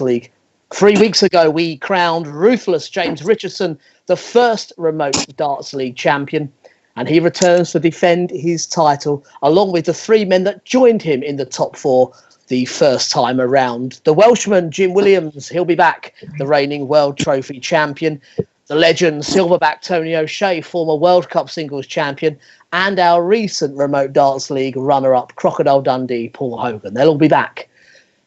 League. 3 weeks ago, we crowned ruthless James Richardson the first Remote Darts League champion, and he returns to defend his title along with the 3 men that joined him in the top 4 the first time around. The Welshman, Jim Williams, he'll be back, the reigning World Trophy champion. The legend, Silverback Tony O'Shea, former World Cup singles champion, and our recent Remote Darts League runner-up, Crocodile Dundee, Paul Hogan. They'll all be back.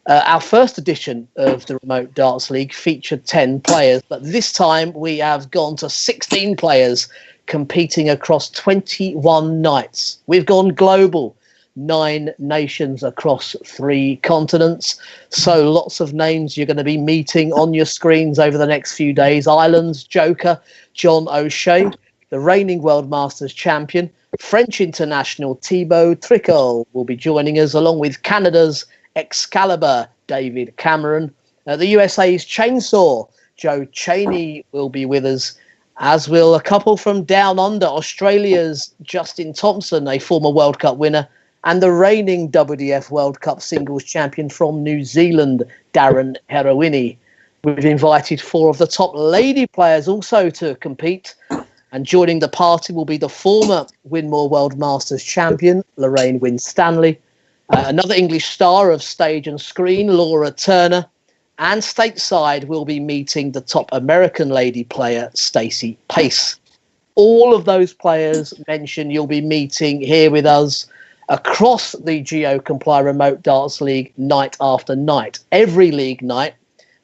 Our first edition of the Remote Darts League featured 10 players, but this time we have gone to 16 players competing across 21 nights. We've gone global, 9 nations across 3 continents. So lots of names you're going to be meeting on your screens over the next few days. Ireland's Joker, John O'Shea, the reigning World Masters champion. French international Thibaut Tricol will be joining us, along with Canada's Excalibur, David Cameron. The USA's Chainsaw, Joe Cheney, will be with us, as will a couple from Down Under, Australia's Justin Thompson, a former World Cup winner, and the reigning WDF World Cup singles champion from New Zealand, Darren Heroini. We've invited 4 of the top lady players also to compete, and joining the party will be the former Winmore World Masters champion, Lorraine Winstanley, another English star of stage and screen, Laura Turner, and stateside we'll be meeting the top American lady player, Stacey Pace. All of those players mentioned you'll be meeting here with us across the Geocomply Remote Darts League night after night. Every league night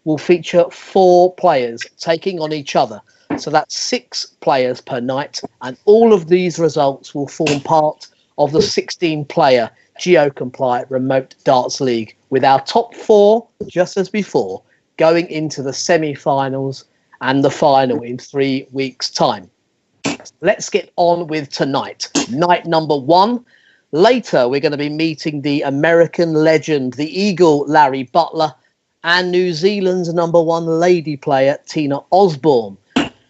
will feature 4 players taking on each other. So that's 6 players per night, and all of these results will form part of the 16-player Geocomply Remote Darts League, with our top 4, just as before, going into the semi-finals and the final in 3 weeks' time. Let's get on with tonight. Night number 1. Later, we're going to be meeting the American legend, the Eagle, Larry Butler, and New Zealand's number 1 lady player, Tina Osborne.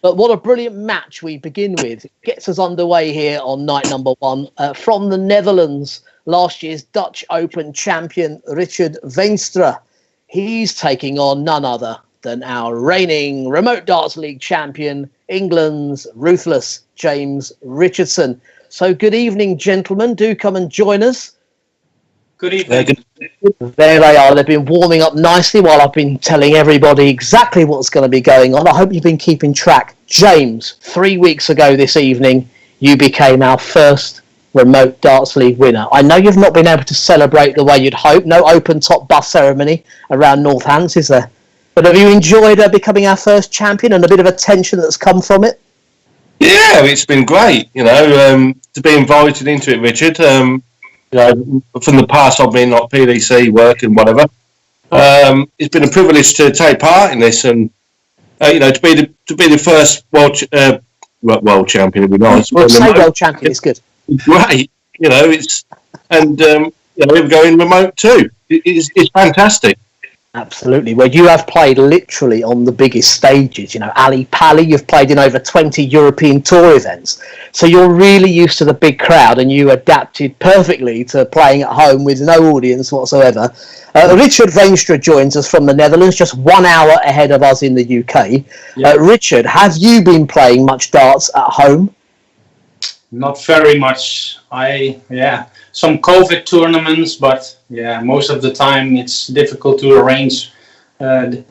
But what a brilliant match we begin with. It gets us underway here on night number 1 from the Netherlands. Last year's Dutch Open champion, Richard Veenstra. He's taking on none other than our reigning Remote Darts League champion, England's ruthless James Richardson. So good evening, gentlemen. Do come and join us. Good evening. There they are. They've been warming up nicely while I've been telling everybody exactly what's going to be going on. I hope you've been keeping track. James, 3 weeks ago this evening, you became our first Remote Darts League winner. I know you've not been able to celebrate the way you'd hope. No open top bus ceremony around Northants, is there? But have you enjoyed becoming our first champion and a bit of attention that's come from it? Yeah, it's been great, to be invited into it, Richard. From the past I've been like PDC work and whatever. It's been a privilege to take part in this, and to be the first world champion would be nice. Well, say world champion is good. Great, we're going remote too. It's fantastic. Absolutely. Well, you have played literally on the biggest stages. Ali Pali, you've played in over 20 European Tour events. So you're really used to the big crowd, and you adapted perfectly to playing at home with no audience whatsoever. Richard Veenstra joins us from the Netherlands, just 1 hour ahead of us in the UK. Yeah. Richard, have you been playing much darts at home? Not very much. Some COVID tournaments, but most of the time it's difficult to arrange the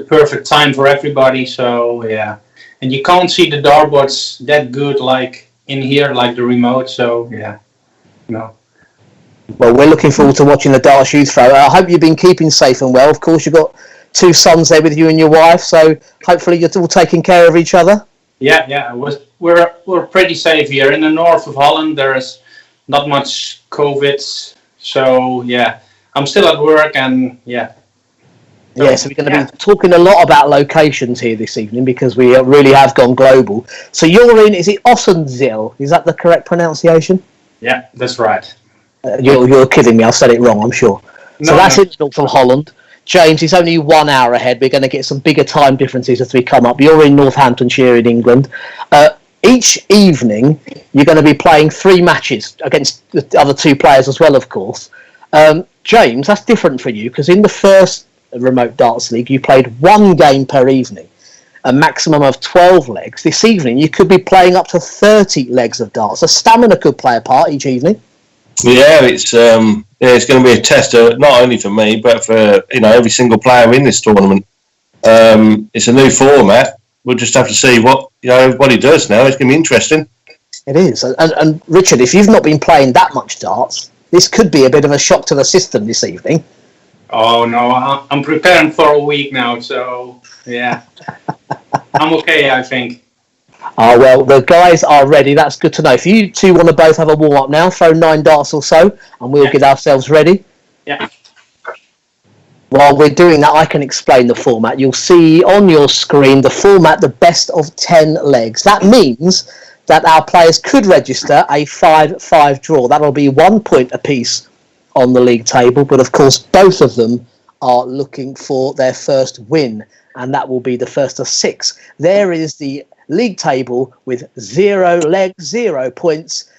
perfect time for everybody. So and you can't see the dartboards that good like in here, like the remote. So no. Well, we're looking forward to watching the darts you throw. I hope you've been keeping safe and well. Of course, you've got 2 sons there with you and your wife, so hopefully you're all taking care of each other. Yeah. We're pretty safe here in the north of Holland. There is not much COVID, so I'm still at work, and so we're going to be talking a lot about locations here this evening, because we really have gone global. So you're in, is it Ossenzeel? Is that the correct pronunciation? Yeah, that's right. You're kidding me, I've said it wrong, I'm sure. So that's in the north of Holland. James, it's only 1 hour ahead. We're going to get some bigger time differences as we come up. You're in Northamptonshire in England. Each evening, you're going to be playing 3 matches against the other 2 players as well, of course. James, that's different for you, because in the first Remote Darts League, you played one game per evening, a maximum of 12 legs. This evening, you could be playing up to 30 legs of darts. So stamina could play a part each evening. Yeah, it's going to be a tester, not only for me, but for every single player in this tournament. It's a new format. We'll just have to see what he does now. It's going to be interesting. It is. And Richard, if you've not been playing that much darts, this could be a bit of a shock to the system this evening. Oh, no, I'm preparing for a week now, so, yeah. I'm okay, I think. Oh, well, the guys are ready. That's good to know. If you two want to both have a warm-up now, throw 9 darts or so, and we'll get ourselves ready. Yeah. While we're doing that, I can explain the format. You'll see on your screen the format, the best of 10 legs. That means that our players could register a 5-5 draw. That'll be 1 point apiece on the league table, but of course both of them are looking for their first win, and that will be the first of 6. There is the league table with 0 legs, 0 points,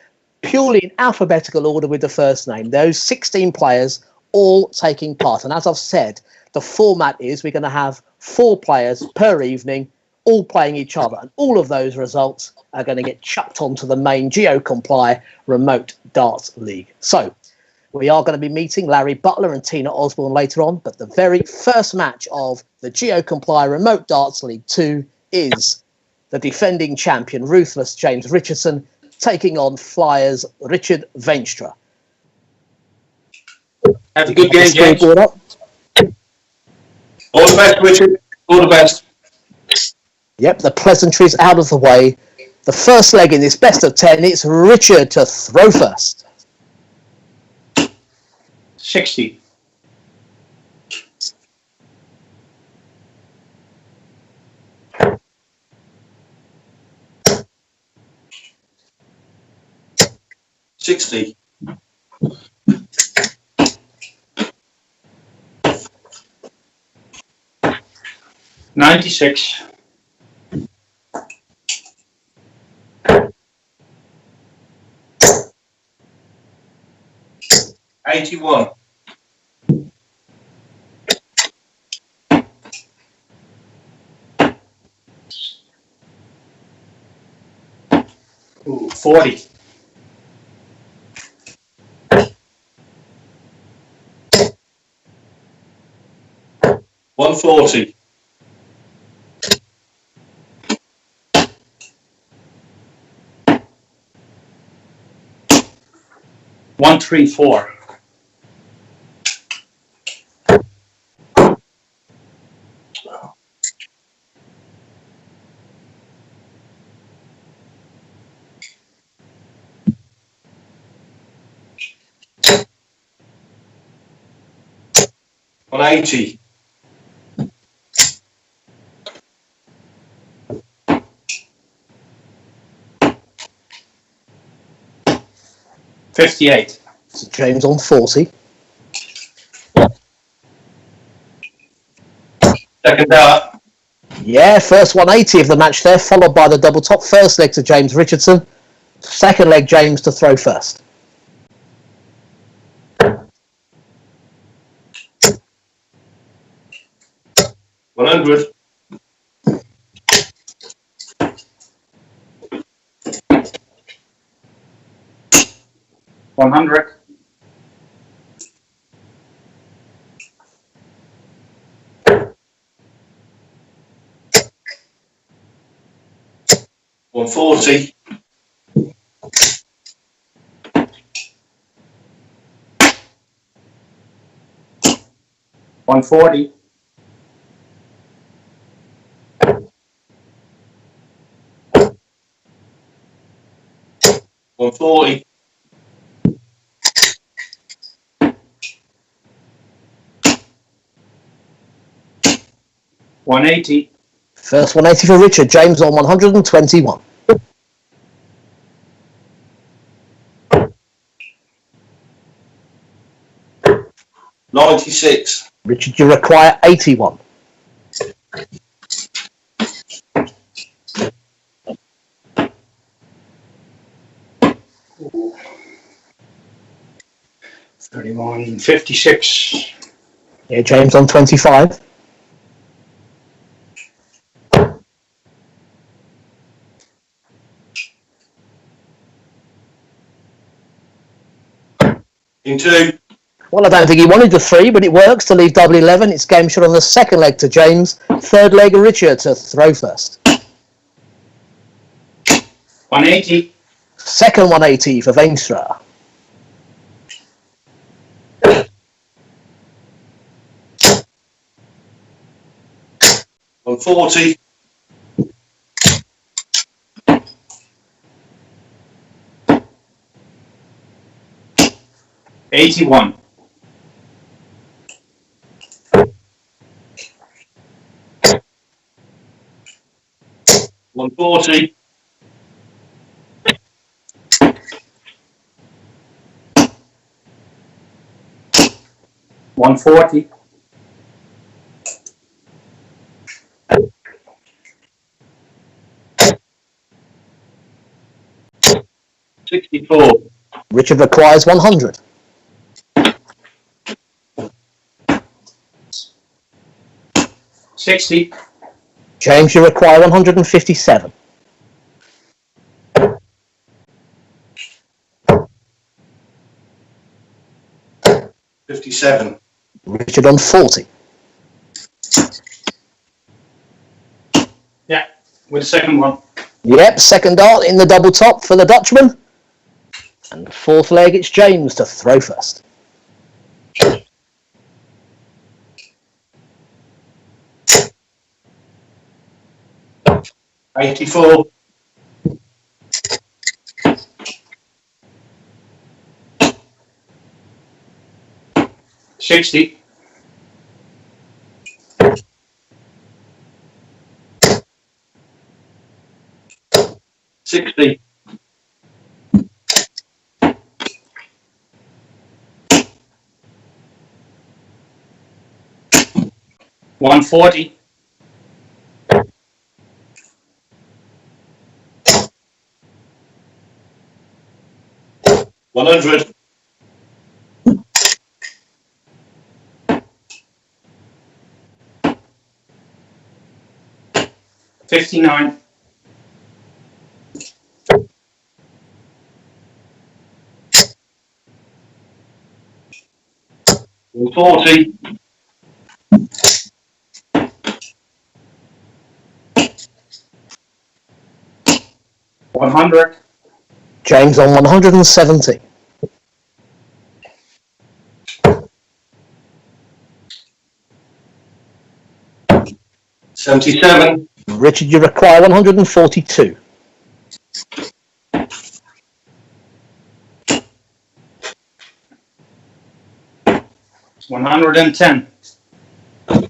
purely in alphabetical order with the first name. Those 16 players all taking part, and as I've said, the format is we're going to have 4 players per evening, all playing each other, and all of those results are going to get chucked onto the main Geocomply Remote Darts League. So we are going to be meeting Larry Butler and Tina Osborne later on, but the very first match of the Geocomply Remote Darts League 2 is the defending champion, Ruthless James Richardson, taking on Flyers Richard Veenstra. Have a good game, James. All the best, Richard. All the best. Yep, the pleasantries out of the way. The first leg in this best of 10, it's Richard to throw first. 60. $60. 96. 81. 40. 140. 134. 180. 58. So James on 40. Second dart. Yeah, first 180 of the match there, followed by the double top. First leg to James Richardson. Second leg, James to throw first. 100. 100. 140. 140. 140. 180. First 180 for Richard. James on 121. 96. Richard, you require 81. 31. 56. Yeah, James on 25. In 2. Well, I don't think he wanted the 3, but it works to leave double 11. It's game shot on the second leg to James. Third leg, Richard to throw first. 180. Second 180 for Veenstra. 140. 81. 140. 140. 64. Richard requires 100. 60. James, you require 157. 57. Richard on 40. Yeah, with the second one. Yep, second dart in the double top for the Dutchman. And fourth leg, it's James to throw first. 84. 60. 60. 140. 100. 59. 140. 100. James on 170. 77. Richard, you require 142. 110.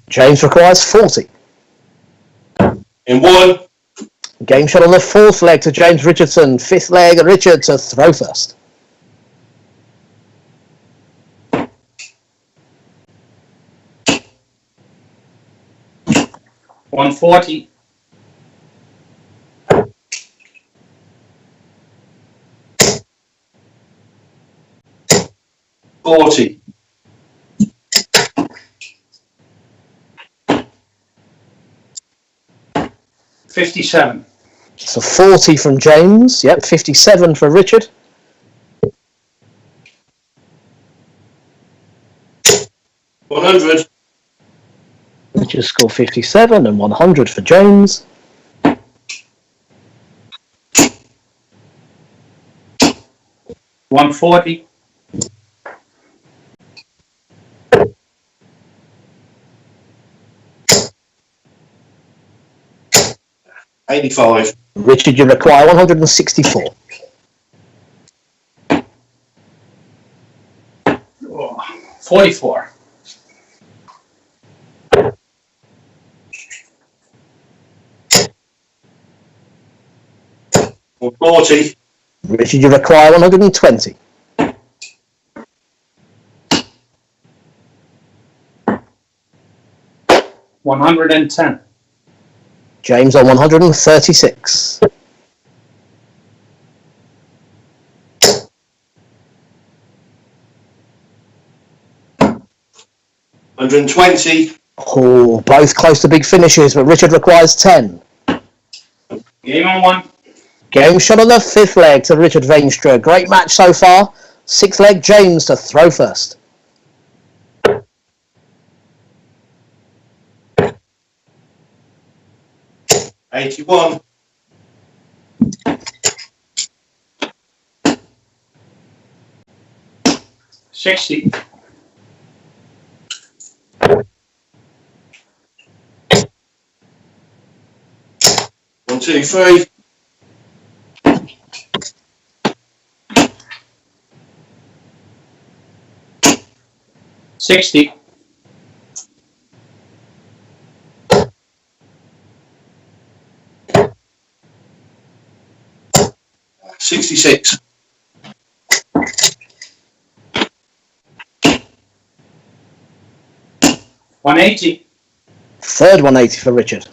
James requires 40. In 1. Game shot on the fourth leg to James Richardson. Fifth leg, Richard to throw first. 140. 40. 57. So 40 from James. Yep, 57 for Richard. 100. Richard scored 57 and 100 for James. 140. 85. Richard, you require 164. 44. 40. Richard, you require 120. 110. James on 136. 120. Oh, both close to big finishes, but Richard requires 10. Game on 1. Game shot on the 5th leg to Richard Veenstra. Great match so far. 6th leg, James to throw first. $81. 60. 1, 2, 3. 60. 66. 180. Third 180 for Richard.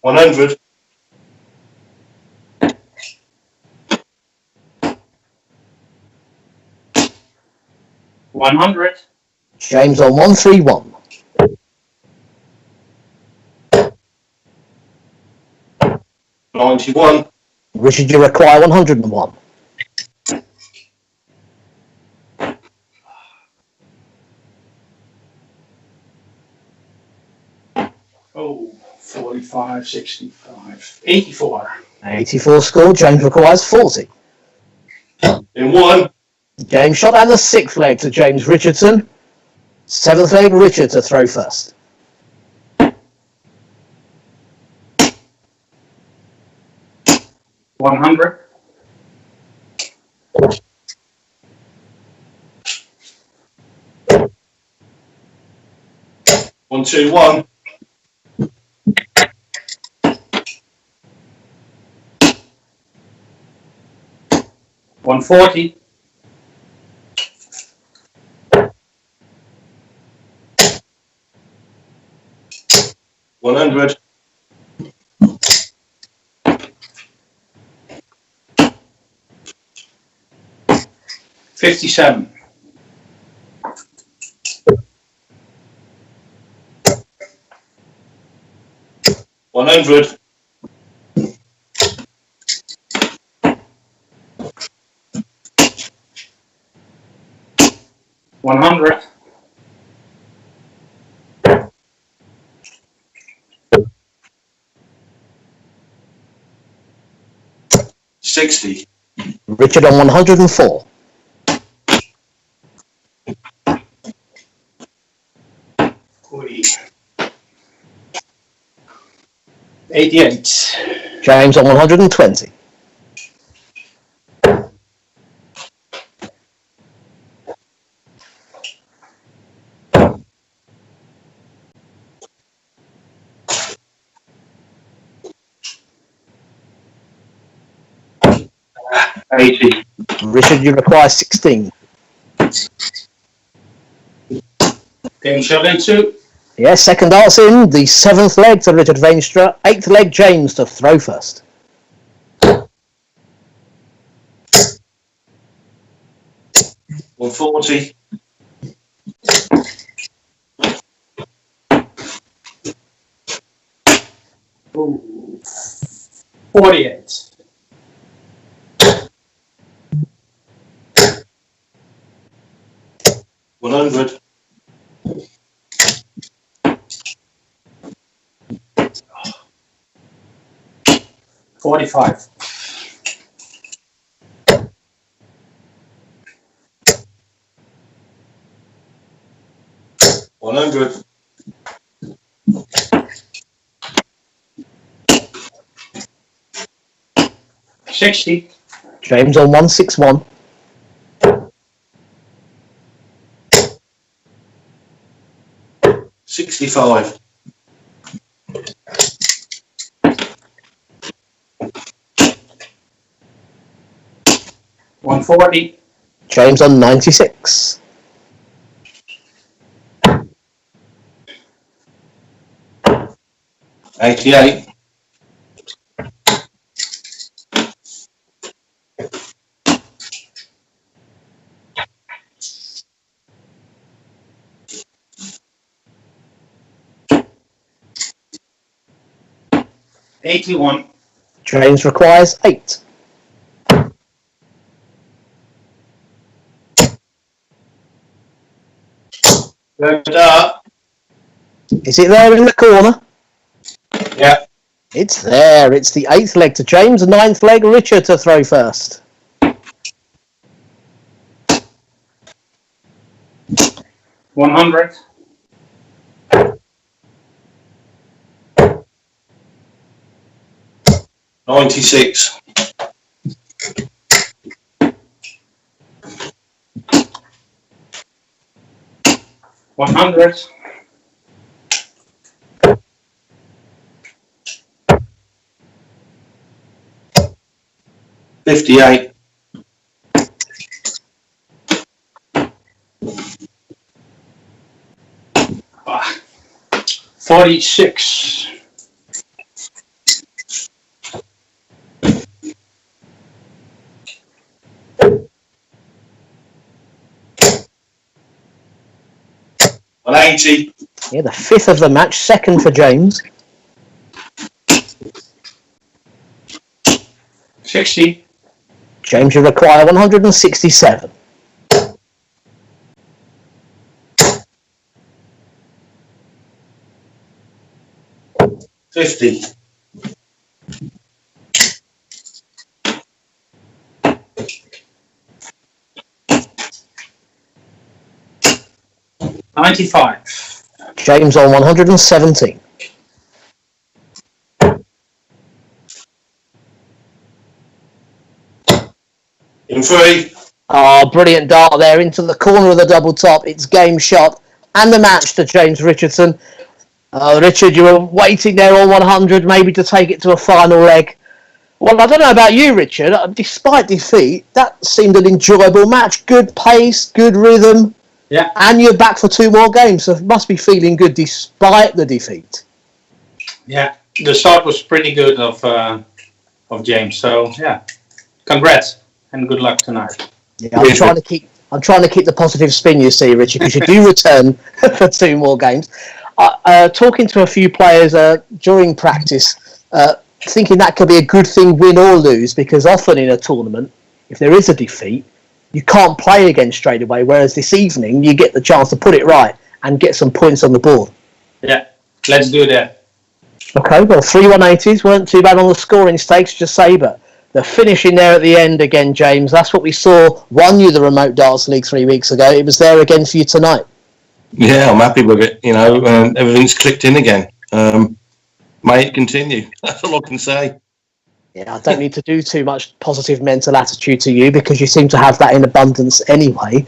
100. 100. James on 131. 91. Richard, you require 101. Oh, 45, 65, 84. 84 score. James requires 40. In 1. Game shot and the 6th leg to James Richardson. 7th leg, Richard to throw first. 100. 1, 2, 1. 140. 100. 57. 100. 100. 60. Richard on 104. 88. James on 120. 80. Richard, you require 16. Game shot in 2. Yes, second darts in. The 7th leg to Richard Veenstra. 8th leg, James to throw first. 140. 48. 100. 45. 100. 60. James on 161. 65. 140. James on 96. 88. 81. James requires 8. Is it there in the corner? Yeah. It's there. It's the 8th leg to James, 9th leg, Richard to throw first. 100. 96. 100. 58. 46. 180. Yeah, the 5th of the match, 2nd for James. 60. James, you require 167. 50. 95. James on 117. In 3. Oh, brilliant dart there into the corner of the double top. It's game shot and the match to James Richardson. Richard, you were waiting there on 100, maybe to take it to a final leg. Well, I don't know about you, Richard. Despite defeat, that seemed an enjoyable match. Good pace, good rhythm. Yeah. And you're back for 2 more games, so you must be feeling good despite the defeat. Yeah, the start was pretty good of James. So yeah, congrats and good luck tonight. Yeah, I'm trying to keep the positive spin, you see, Richard, because you do return for 2 more games. Talking to a few players during practice, thinking that could be a good thing, win or lose, because often in a tournament, if there is a defeat, you can't play again straight away, whereas this evening you get the chance to put it right and get some points on the board. Yeah, let's do that. Okay, well, 3 180s weren't too bad on the scoring stakes, just say, but the finishing there at the end again, James, that's what we saw, won you the Remote Darts League 3 weeks ago. It was there again for you tonight. Yeah, I'm happy with it. You know, everything's clicked in again. May it continue. That's all I can say. Yeah, I don't need to do too much positive mental attitude to you because you seem to have that in abundance anyway.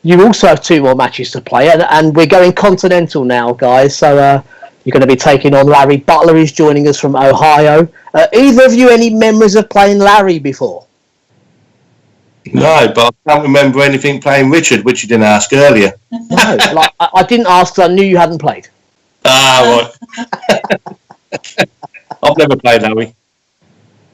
You also have 2 more matches to play, and we're going continental now, guys. So you're going to be taking on Larry Butler, who's joining us from Ohio. Either of you any memories of playing Larry before? No, but I can't remember anything playing Richard, which you didn't ask earlier. No, like, I didn't ask because I knew you hadn't played. Ah, right. I've never played Larry.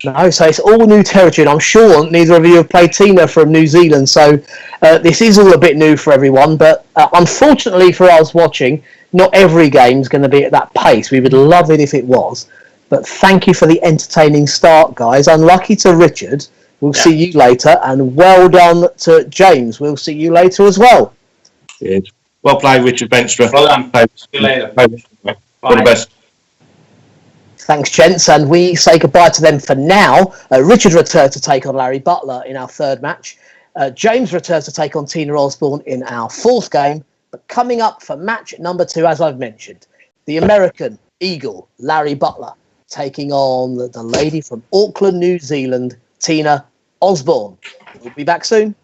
No, so it's all new territory, and I'm sure neither of you have played Tina from New Zealand, so this is all a bit new for everyone, but unfortunately for us watching, not every game's going to be at that pace. We would love it if it was, but thank you for the entertaining start, guys. Unlucky to Richard. We'll see you later, and well done to James. We'll see you later as well. Good. Well played, Richard Veenstra. Well done. See you later. All the best. Thanks, gents, and we say goodbye to them for now. Richard returns to take on Larry Butler in our 3rd match. James returns to take on Tina Osborne in our 4th game. But coming up for match number 2, as I've mentioned, the American Eagle, Larry Butler, taking on the lady from Auckland, New Zealand, Tina Osborne. We'll be back soon.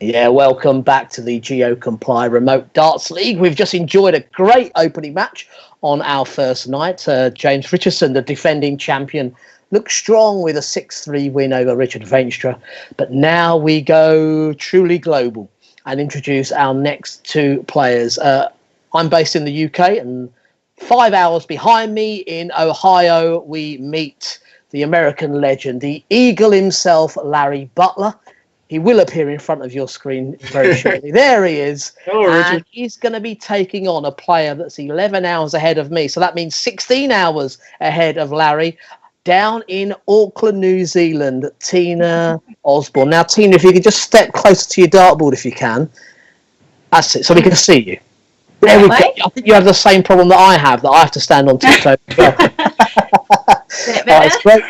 Yeah, welcome back to the Geocomply Remote Darts League. We've just enjoyed a great opening match on our first night. James Richardson, the defending champion, looked strong with a 6-3 win over Richard Veenstra. But now we go truly global and introduce our next two players. I'm based in the UK, and 5 hours behind me in Ohio, we meet the American legend, the Eagle himself, Larry Butler. He will appear in front of your screen very shortly. There he is. Hello, Richard. And he's going to be taking on a player that's 11 hours ahead of me. So that means 16 hours ahead of Larry, down in Auckland, New Zealand, Tina Osborne. Now, Tina, if you could just step closer to your dartboard if you can. That's it, so we can see you. There we go. I think you have the same problem that I have to stand on tiptoe as well. It's great.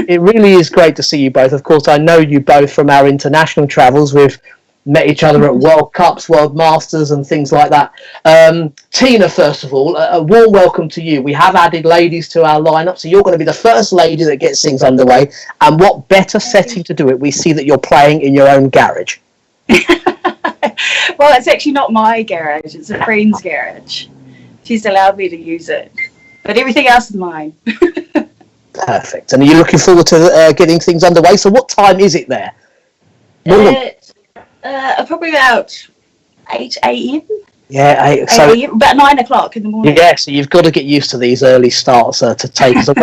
It really is great to see you both. Of course, I know you both from our international travels. We've met each other at World Cups, World Masters and things like that. Tina, first of all, a warm welcome to you. We have added ladies to our lineup, so you're going to be the first lady that gets things underway. And what better setting to do it? We see that you're playing in your own garage. Well, it's actually not my garage. It's a friend's garage. She's allowed me to use it. But everything else is mine. Perfect. And are you looking forward to getting things underway? So what time is it there? Probably about 8 a.m. Yeah, 8 a.m. About 9 o'clock in the morning. Yeah, so you've got to get used to these early starts to take. So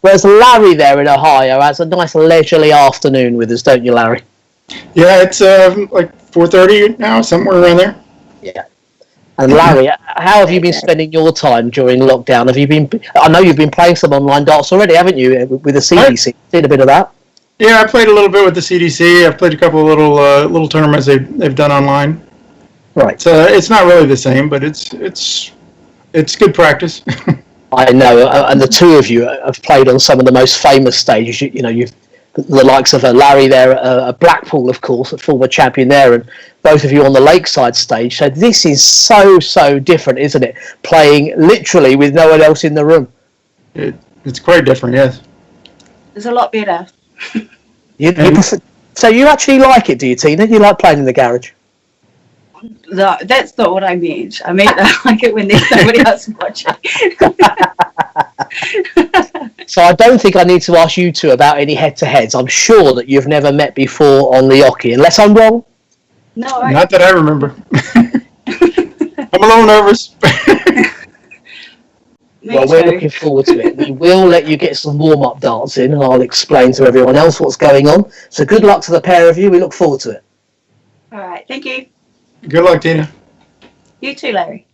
whereas Larry there in Ohio has a nice leisurely afternoon with us, don't you, Larry? Yeah, it's like 4:30 now, somewhere around there. Yeah. And Larry, how have you been spending your time during lockdown? Have you been? I know you've been playing some online darts already, haven't you? With the CDC, seen a bit of that. Yeah, I played a little bit with the CDC. I've played a couple of little tournaments they've done online. Right. So it's not really the same, but it's good practice. I know, and the two of you have played on some of the most famous stages. You've the likes of Larry there, Blackpool, of course, a former champion there, and both of you on the Lakeside stage. So this is so different, isn't it? Playing literally with no one else in the room. It's quite different, yes. It's a lot better. So you actually like it, do you, Tina? You like playing in the garage? No, that's not what I meant. I meant I like it when there's nobody else watching. So I don't think I need to ask you two about any head-to-heads. I'm sure that you've never met before on the Oki, unless I'm wrong. No. Not that I remember. I'm a little nervous. Well, we're looking forward to it. We will let you get some warm-up darts in, and I'll explain to everyone else what's going on. So good luck to the pair of you. We look forward to it. All right, thank you. Good luck, Tina. You too, Larry.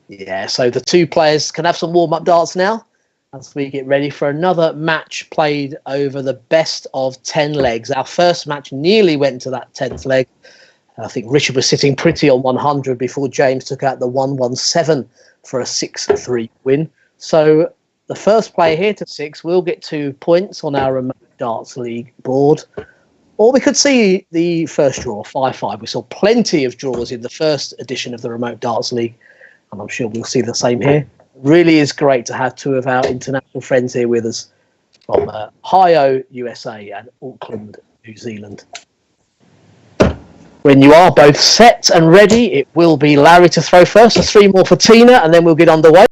Yeah, so the two players can have some warm-up darts now as we get ready for another match played over the best of 10 legs. Our first match nearly went to that 10th leg. I think Richard was sitting pretty on 100 before James took out the 117 for a 6-3 win. So the first player here to 6 will get 2 points on our Remote Darts League board. Or we could see the first draw, 5-5. We saw plenty of draws in the first edition of the Remote Darts League, and I'm sure we'll see the same here. Really is great to have two of our international friends here with us from Ohio, USA and Auckland, New Zealand. When you are both set and ready, it will be Larry to throw first. So 3 more for Tina, and then we'll get underway.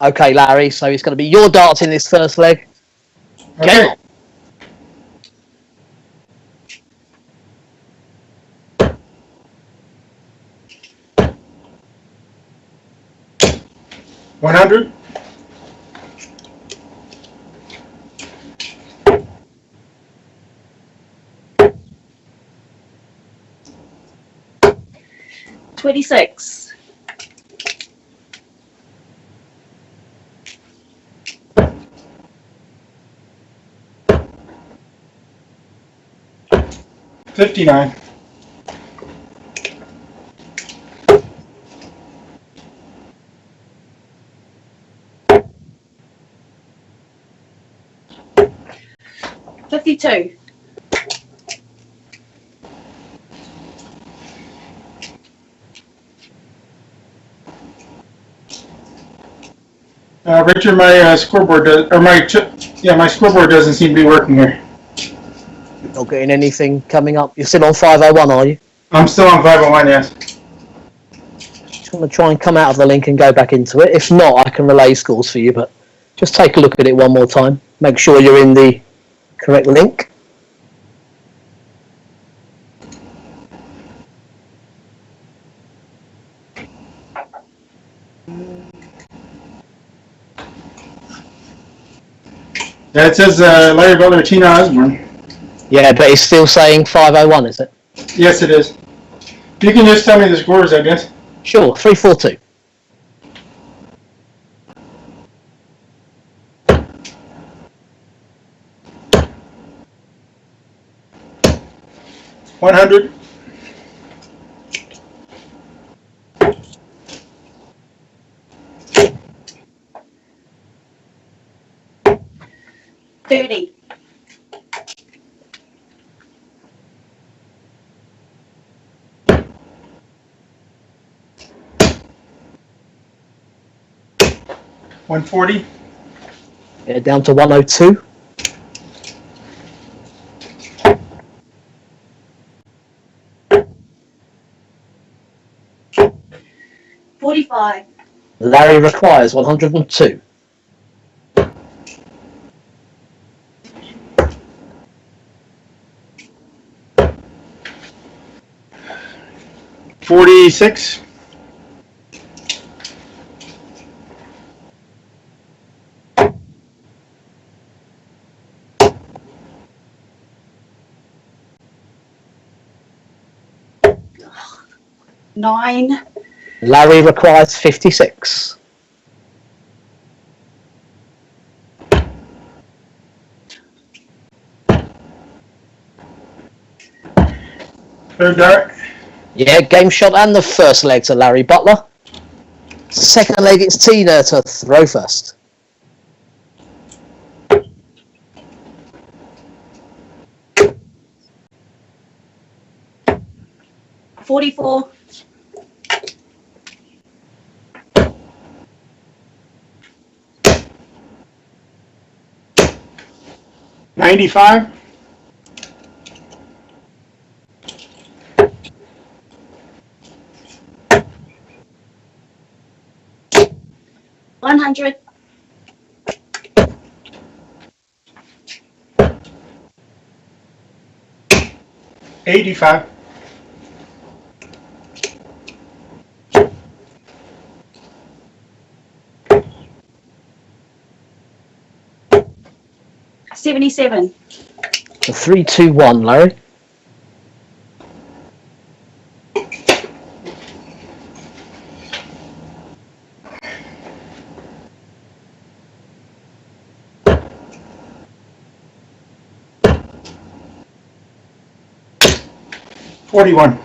Okay, Larry, so it's going to be your darts in this first leg. Okay. Game on. 100. 26. 59. 52. Richard, my scoreboard does, or my scoreboard doesn't seem to be working here. Not getting anything coming up. You're still on 501, are you? I'm still on 501, yes. Just want to try and come out of the link and go back into it. If not, I can relay scores for you, but just take a look at it one more time. Make sure you're in the correct link. Yeah, it says Larry Butler, Tina Osborne. Yeah, but it's still saying 501, is it? Yes, it is. You can just tell me the scores, I guess. Sure, 342. $100. $30. $140. Yeah, down to 102. $45. Larry requires 102. $46. $9. Larry requires 56. Third dart. Yeah, game shot and the first leg to Larry Butler. Second leg, it's Tina to throw first. $44. $95. $100. $85. $77. 3-2-1, Larry. $41.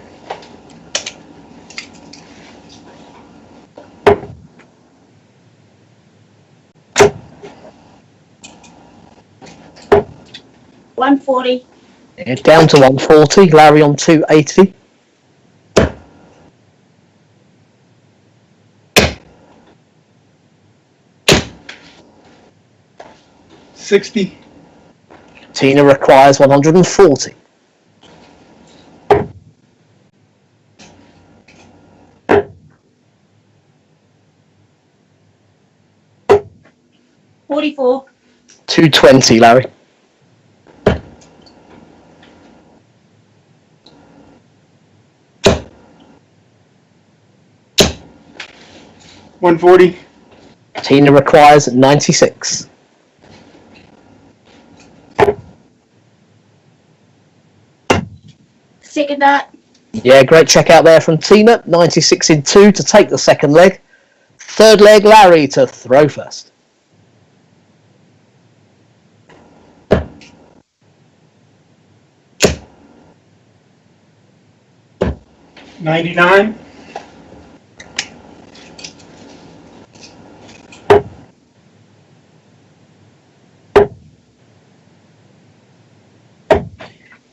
$140. Yeah, down to 140. Larry on 280. $60. Tina requires 140. $44. 220, Larry. $140. Tina requires 96. Second dart. Yeah, great check out there from Tina. 96 in 2 to take the second leg. Third leg, Larry to throw first. $99.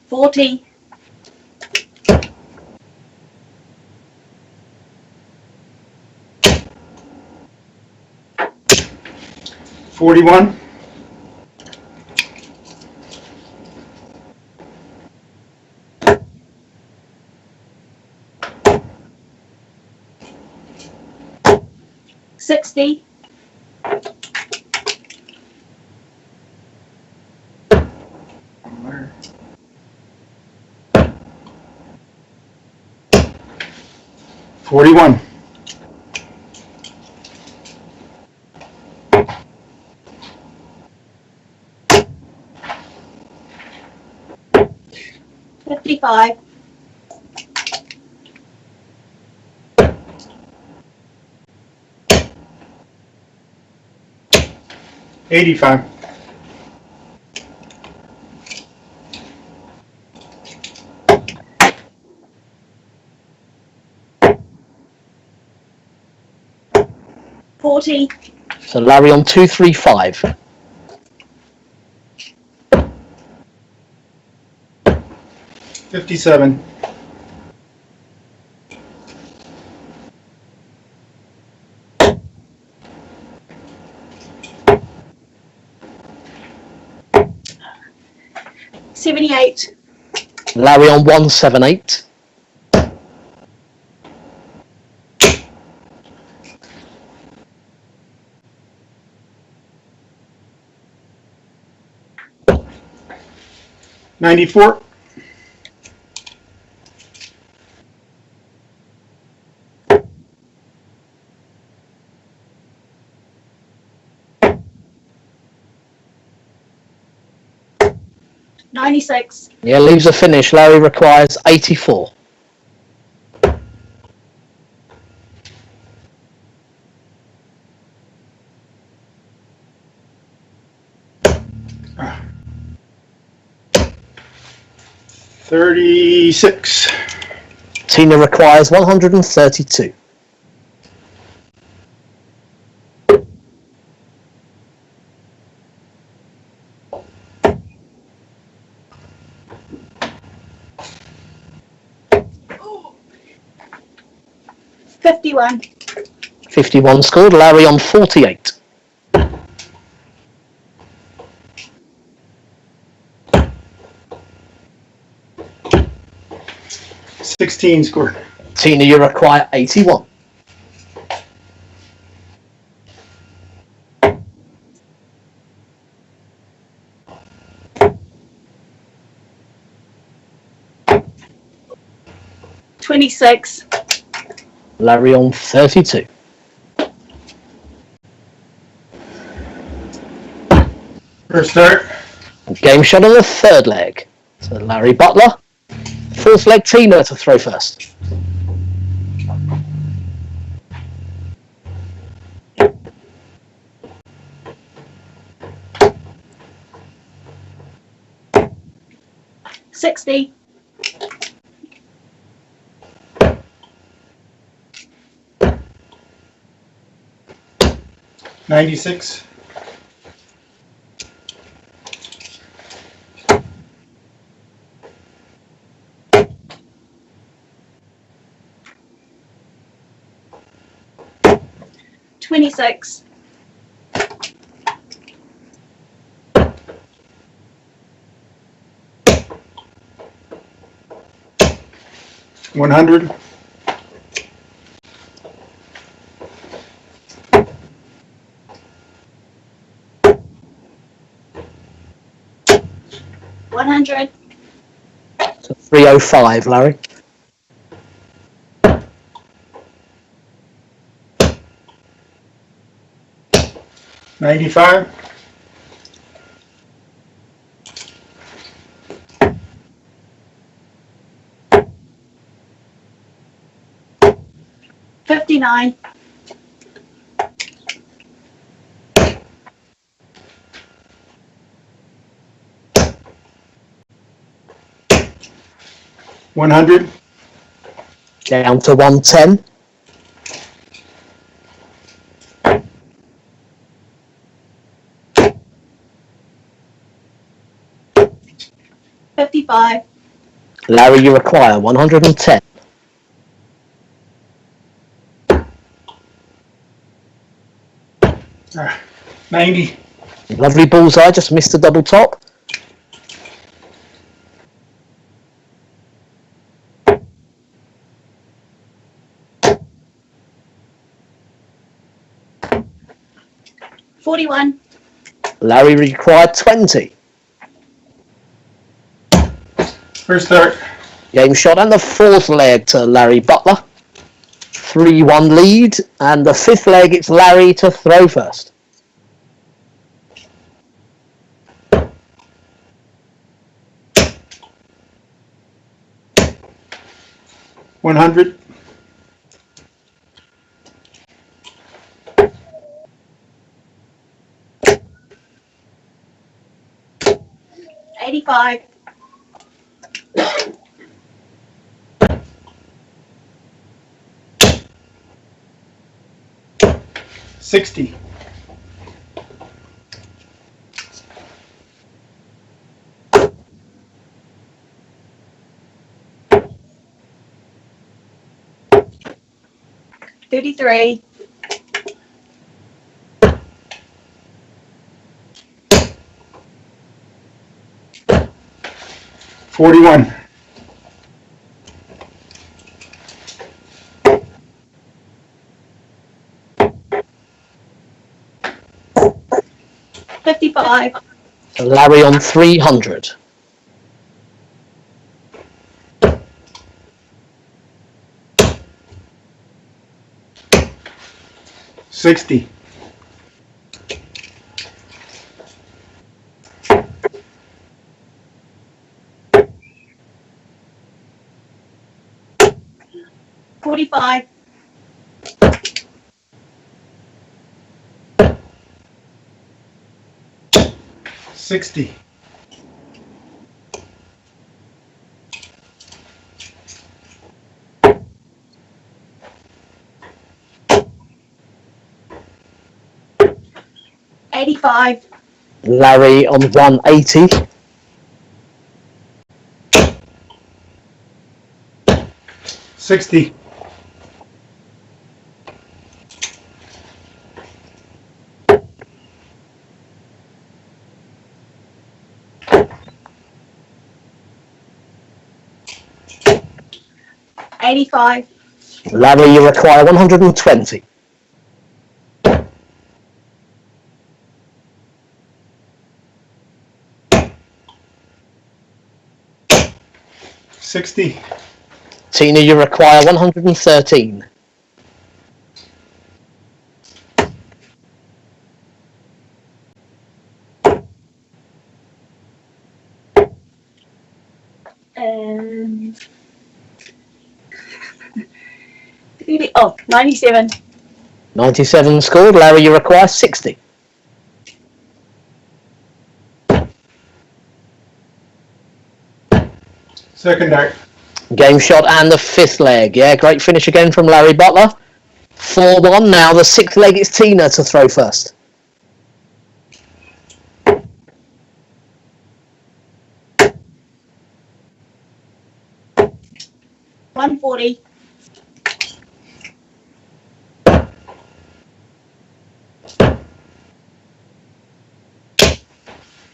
$40. 41. $60. $41. $55. $85. $40. So Larry on 235. $57. $78. Larry on 178. $94. $96. Yeah, leaves a finish. Larry requires 84. $36. Tina requires 132. $51. 51 scored. Larry on 48. $16 scored. Tina, you require 81. $26. Larry on 32. First start. Game shot on the third leg. So Larry Butler. Fourth leg, Tina to throw first. $60. $96. $26. $100. $100. So 305, Larry. $95. $59. $100. Down to 110. $55. Larry, you require 110. $90. Lovely bullseye, just missed the double top. $41. Larry required 20. First start. Game shot and the fourth leg to Larry Butler. 3-1 lead, and the fifth leg it's Larry to throw first. $100. $85. $60. $33. $41. $55. Larry on 300. $60. $45. $60. $85. Larry on 180. $60. $85. Larry, you require 120. $60. Tina, you require 113. Oh, 97. 97 scored. Larry, you require 60. Second dart. Game shot and the fifth leg. Yeah, great finish again from Larry Butler. 4-1 now. The sixth leg, it's Tina to throw first. $140.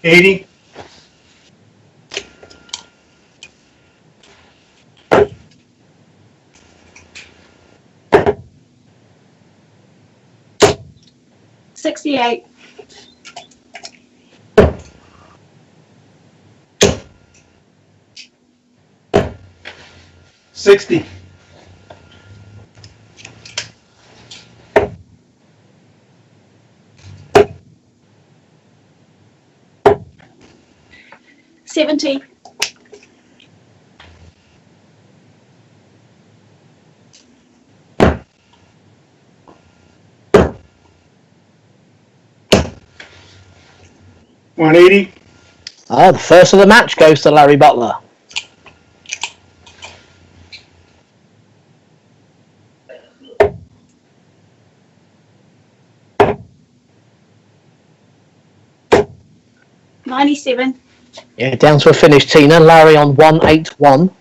$80. $68. $60. $70. $180. The first of the match goes to Larry Butler. $97. Yeah, down to a finish, Tina. Larry on 181.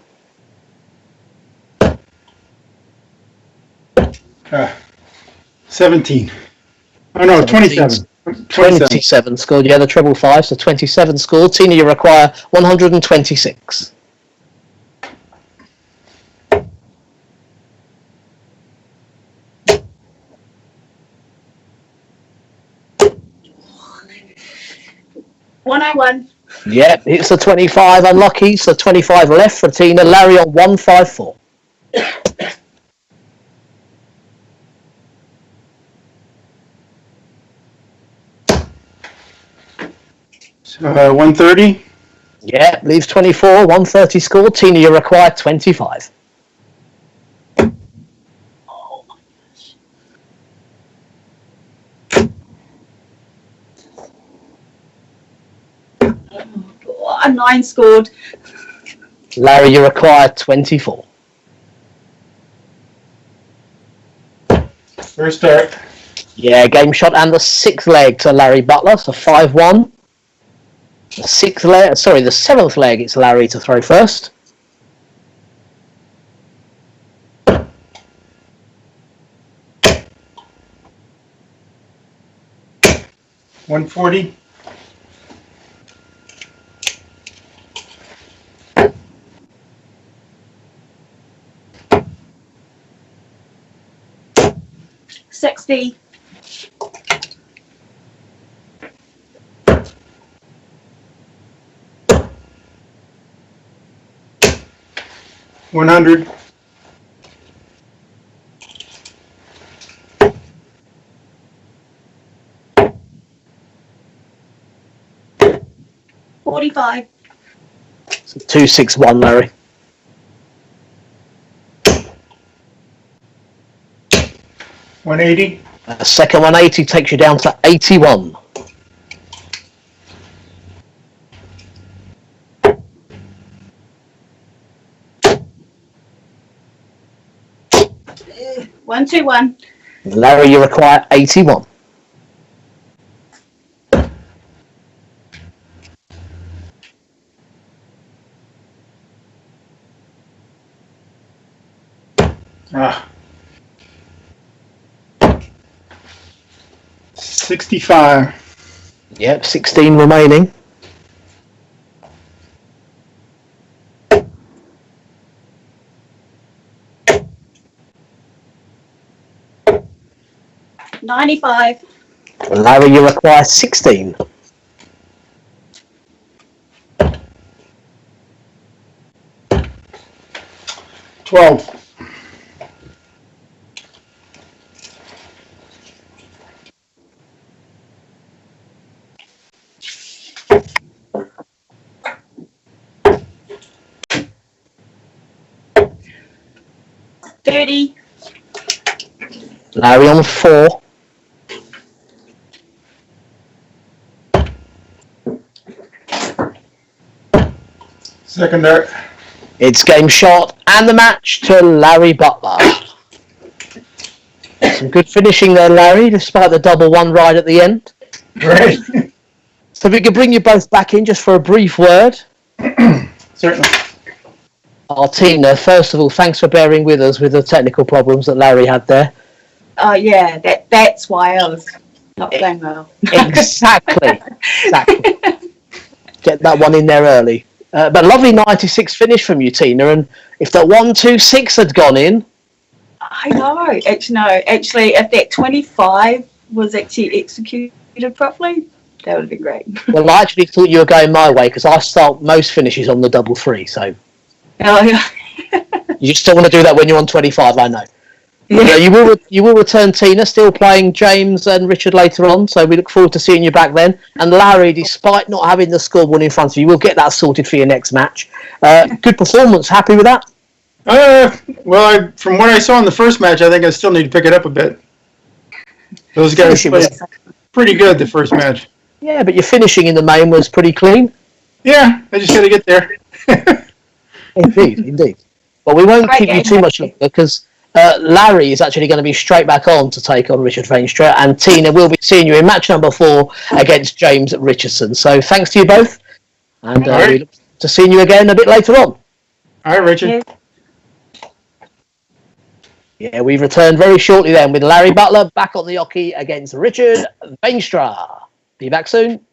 17. Oh no, 27. 27 scored. Yeah, the treble five, so 27 scored. Tina, you require 126. $101. Yep, it's a 25 unlucky, so 25 left for Tina. Larry on 154. 130. Yeah, leaves 24, 130 scored. Tina, you require 25. A 9 scored. Larry, you require 24. First start. Yeah, game shot and the sixth leg to Larry Butler, so 5-1. The seventh leg, it's Larry to throw first. $140. $60. $100. $45. So 261, Larry. $180. Second 180 takes you down to 81. $121. Larry, you require 81. Ah. 65. Yep, 16 remaining. $95. Larry, you require 16. $12. $30. Larry on 4. Second dart. It's game shot and the match to Larry Butler. Some good finishing there, Larry, despite the double one right at the end. Right. So if we could bring you both back in just for a brief word. Certainly. Tina, first of all, thanks for bearing with us with the technical problems that Larry had there. Oh, yeah, that's why I was not going well. Exactly. Get that one in there early. But lovely 96 finish from you, Tina. And if that 126 had gone in, I know. Actually, if that 25 was actually executed properly, that would have been great. well, I actually thought you were going my way because I start most finishes on the double three. So Oh, yeah. you still want to do that when you're on 25, I know. Yeah. You will return, Tina, still playing James and Richard later on, so we look forward to seeing you back then. And Larry, despite not having the scoreboard in front of you, we'll get that sorted for your next match. Good performance, happy with that? Well, from what I saw in the first match, I think I still need to pick it up a bit. Those guys played pretty good the first match. Yeah, but your finishing in the main was pretty clean. Yeah, I just got to get there. Indeed. Well, we won't keep you too much longer because Larry is actually going to be straight back on to take on Richard Veenstra, and Tina will be seeing you in match number 4 against James Richardson. So thanks to you both, and we look forward to seeing you again a bit later on. All right, Richard. Yeah. Yeah, we return very shortly then with Larry Butler back on the hockey against Richard Veenstra. Be back soon.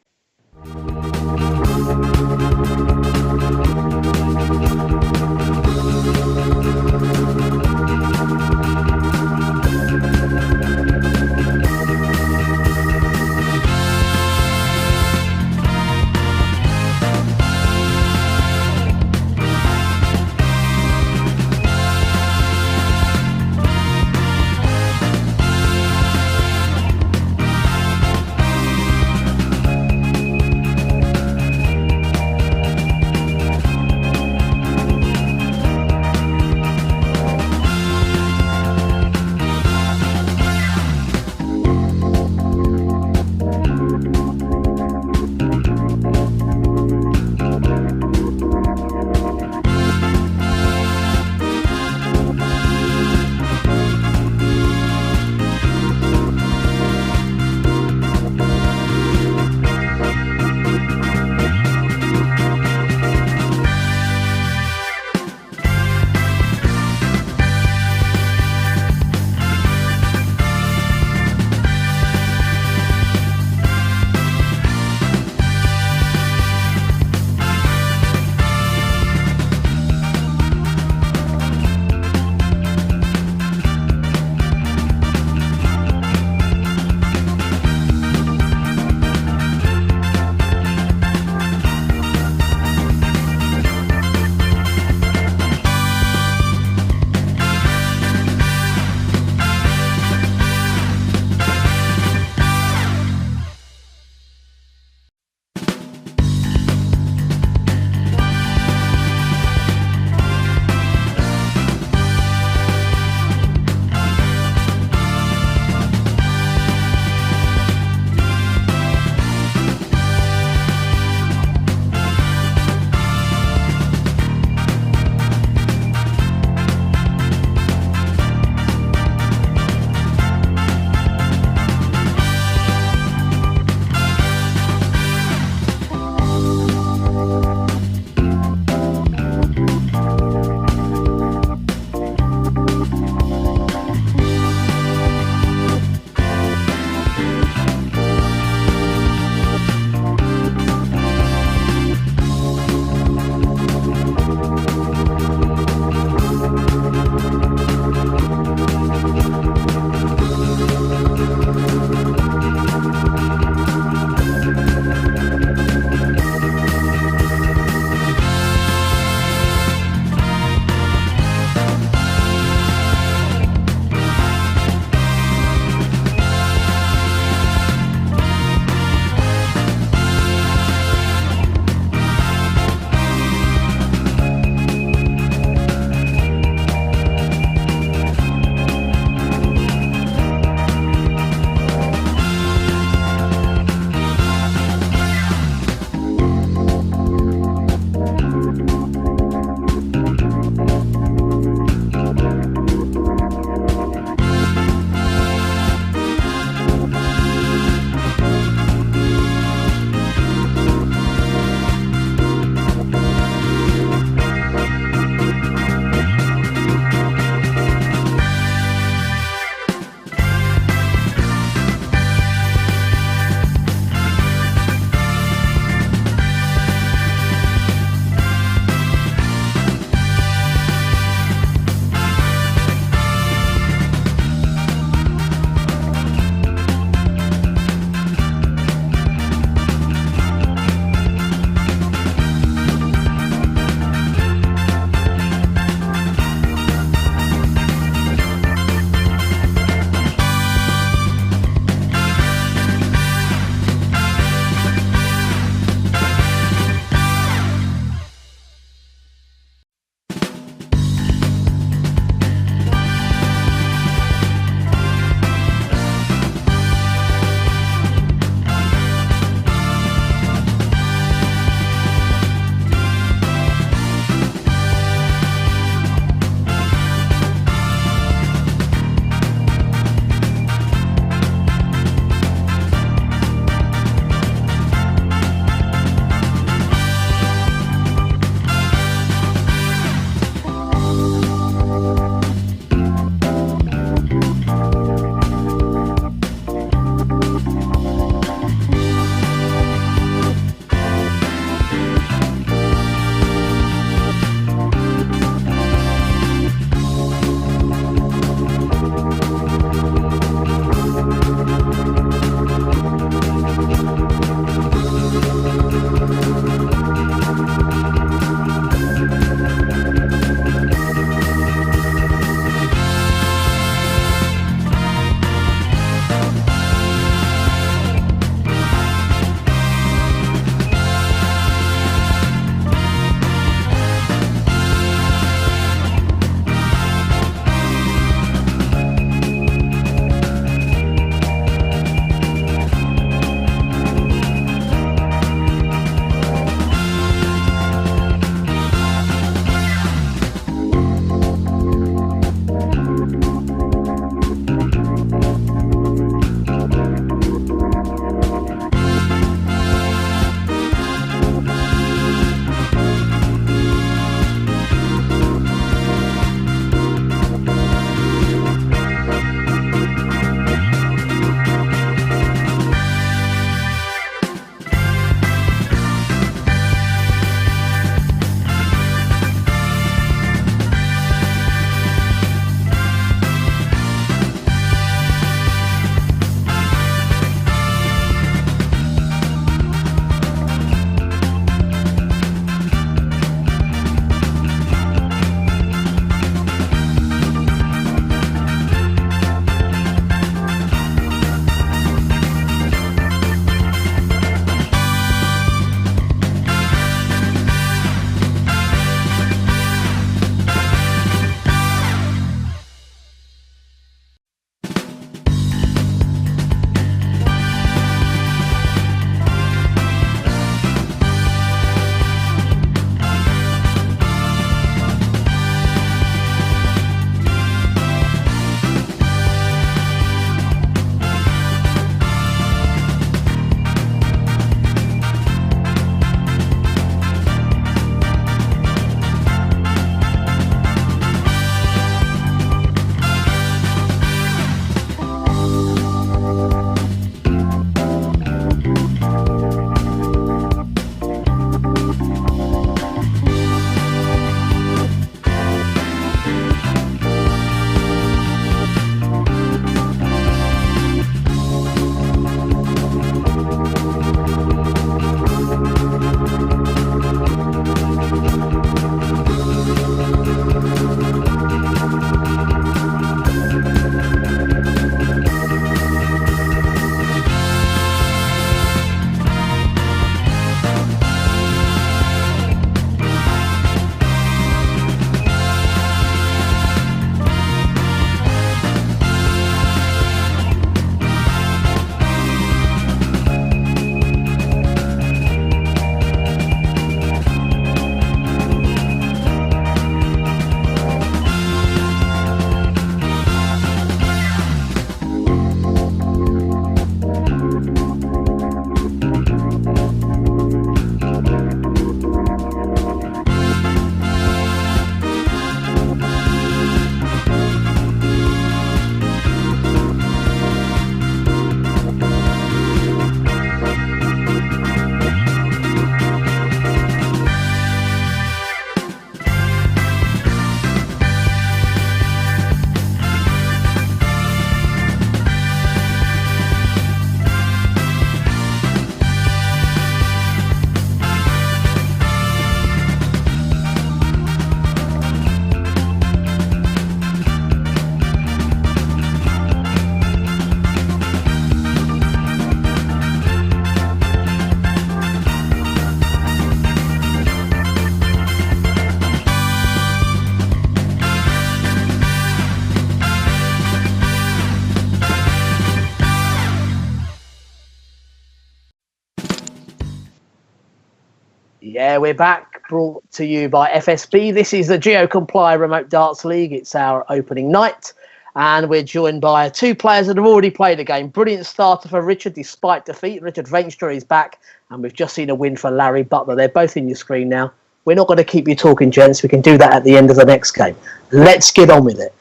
Yeah, we're back, brought to you by FSB. This is the Geocomply Remote Darts League. It's our opening night, and we're joined by two players that have already played a game. Brilliant starter for Richard, despite defeat. Richard Veenstra is back, and we've just seen a win for Larry Butler. They're both in your screen now. We're not going to keep you talking, gents. We can do that at the end of the next game. Let's get on with it.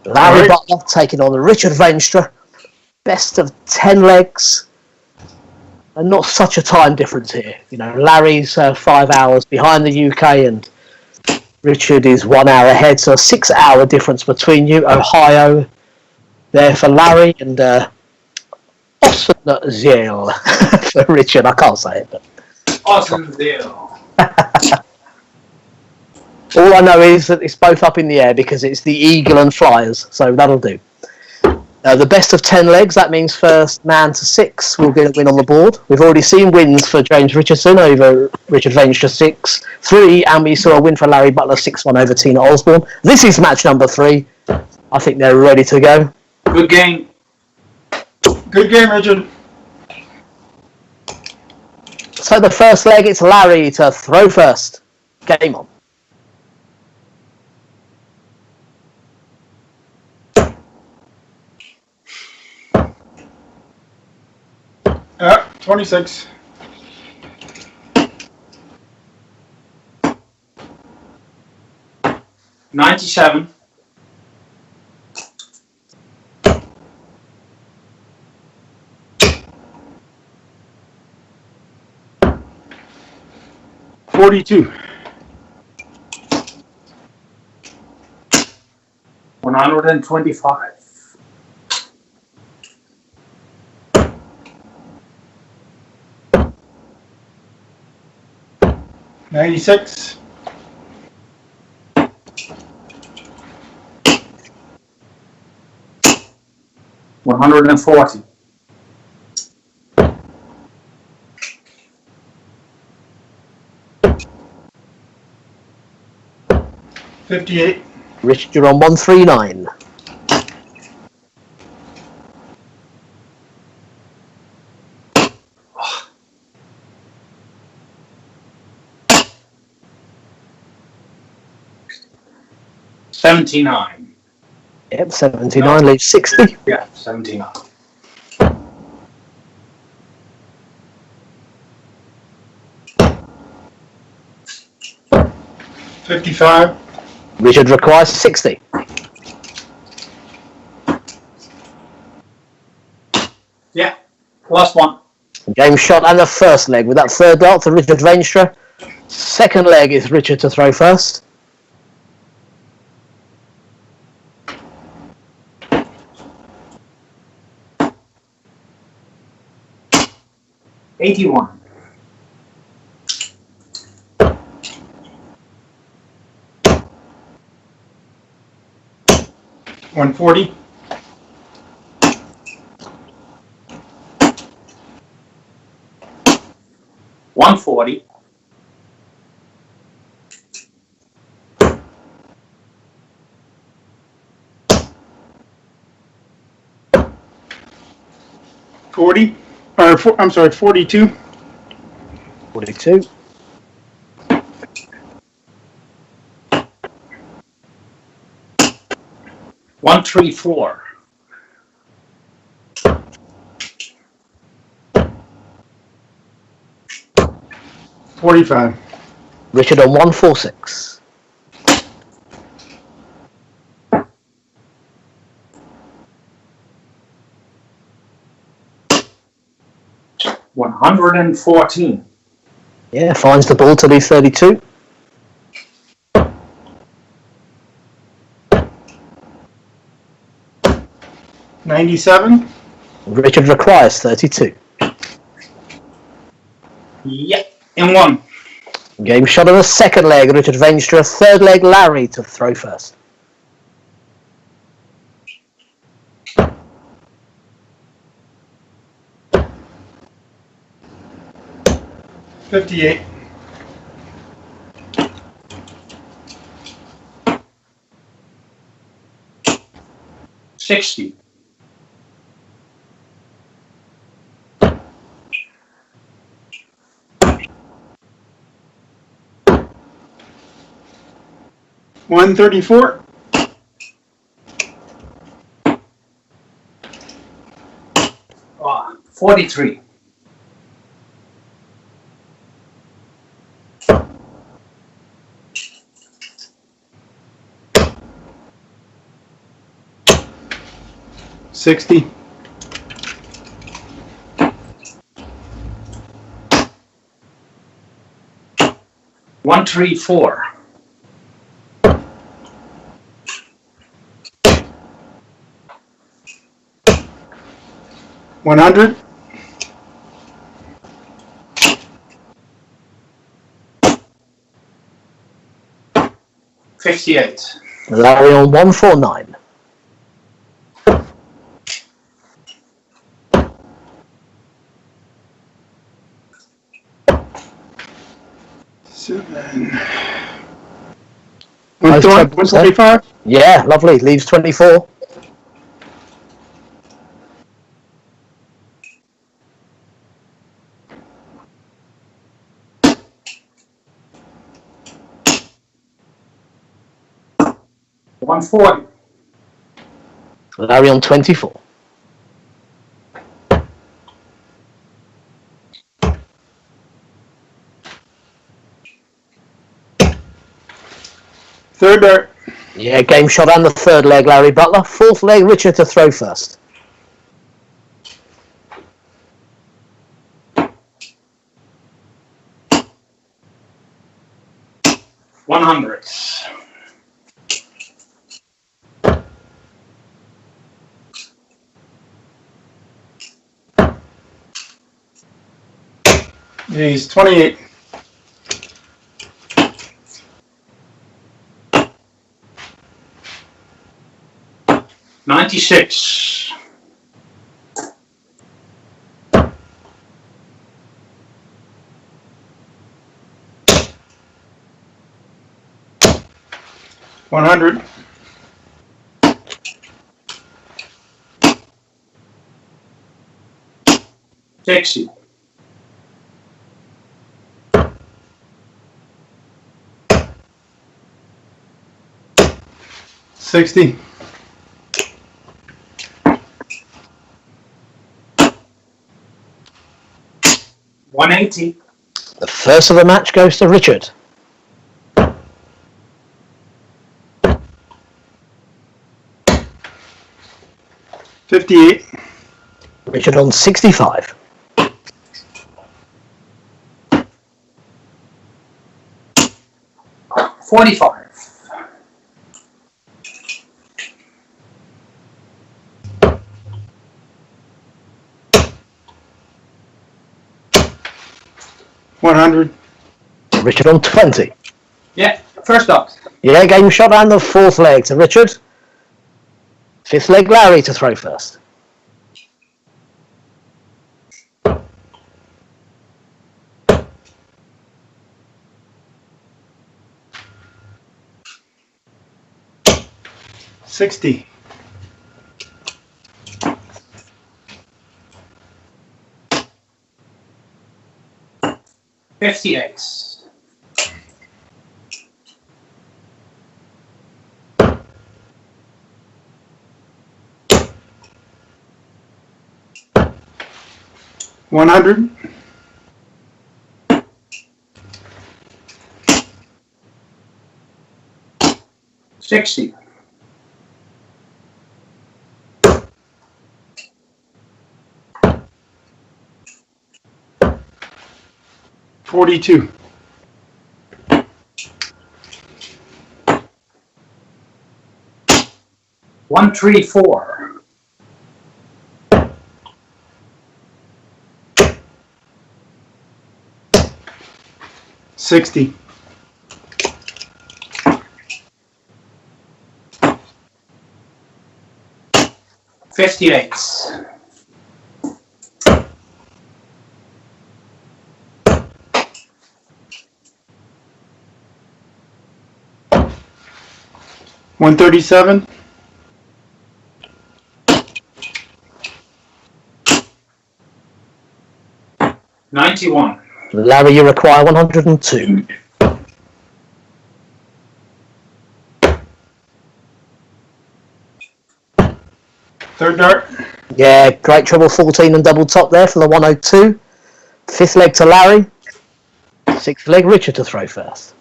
Larry Butler taking on Richard Veenstra. Best of 10 legs. And not such a time difference here. You know, Larry's 5 hours behind the UK and Richard is 1 hour ahead. So a 6 hour difference between you. Ohio there for Larry and Osborne for Richard. I can't say it. But Osborne. all I know is that it's both up in the air because it's the Eagle and Flyers. So that'll do. The best of 10 legs, that means first man to 6 will get a win on the board. We've already seen wins for James Richardson over Richard Veenstra 6-3, and we saw a win for Larry Butler 6-1 over Tina Osborne. This is match number 3. I think they're ready to go. Good game. Good game, Richard. So the first leg, it's Larry to throw first. Game on. 26. $97. $42. 125. $96. 140. $58. Richard, you're on 139. $79. Yep, 79 leaves 60. Yeah, 79. $55. Richard requires 60. Yeah, last one. Game shot and the first leg with that third dart to Richard Veenstra. Second leg is Richard to throw first. $81. 140. 140. 40. I'm sorry, 42. 42. 134. 45. Richard on 146. 114. Yeah, finds the ball to leave 32. 97. Richard requires 32. Yep, in one. Game shot on the second leg, Richard Veenstra. Third leg, Larry to throw first. $58. 60. 134. 43. 60. 134. 100. 58. Larry on 149. 125. Yeah, lovely. Leaves 24. 140. Larry on 24. 3rd dart. Yeah, game shot and the 3rd leg, Larry Butler. 4th leg, Richard to throw first. $100. 28. 96. 100. 60. 60. 180. The first of the match goes to Richard. 58. Richard on 65. 45. 100. Richard on 20. Yeah, first up. Yeah, game shot and the 4th leg to Richard. 5th leg, Larry to throw first. $60. 58. 100. 60. 42. 134. 60. 58. 137. 91. Larry, you require 102. Third dart. Yeah, great treble 14 and double top there for the 102. Fifth leg to Larry. Sixth leg, Richard to throw first.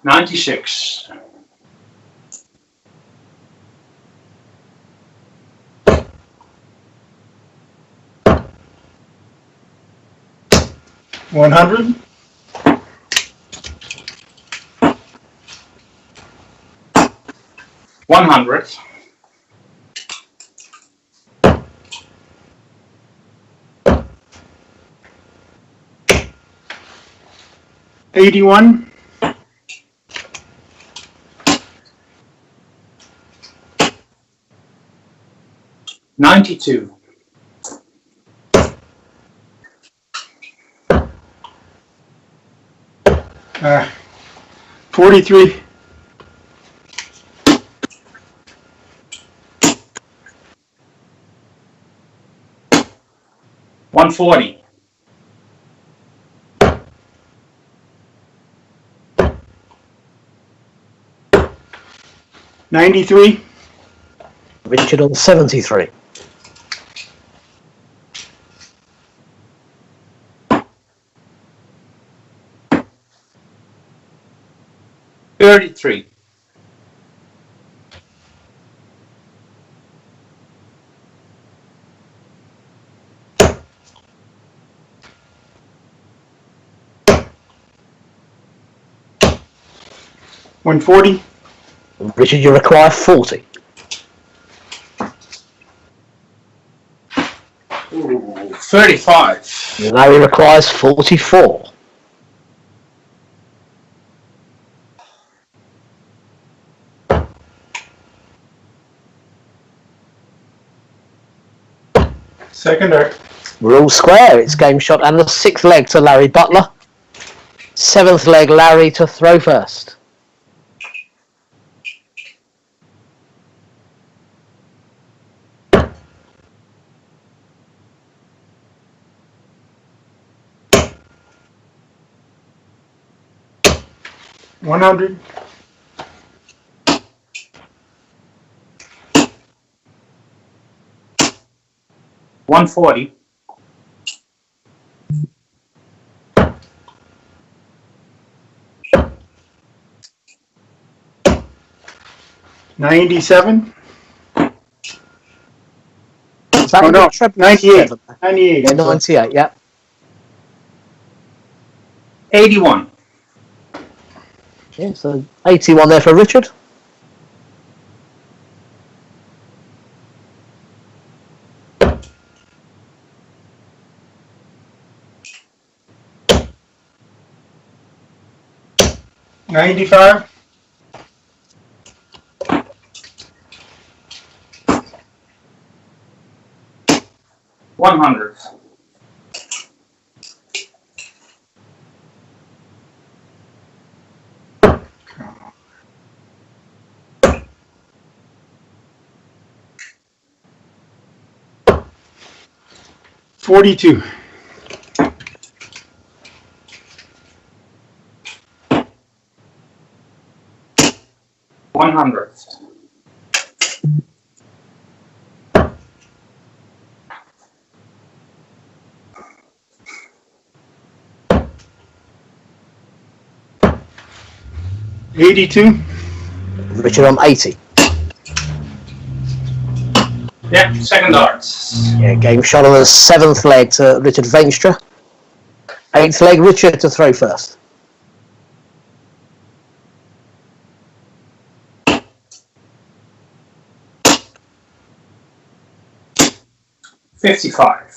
96. 100. 100. 81. 92. 43. 140. 93. Richard on 73. 33. 140. Richard, you require 40. 35. Larry requires 44. 2nd dart. We're all square. It's game shot and the sixth leg to Larry Butler. Seventh leg, Larry to throw first. 100. 140. 97. Is that Oh, no, treble 98. seven? 98. Yeah, 98, yeah. 81. Yeah, so 81 there for Richard. $95. 100. 42. 100. 82. Richard on 80. Yeah, second darts. Yeah, game shot on the seventh leg to Richard Veenstra. Eighth leg, Richard to throw first. 55.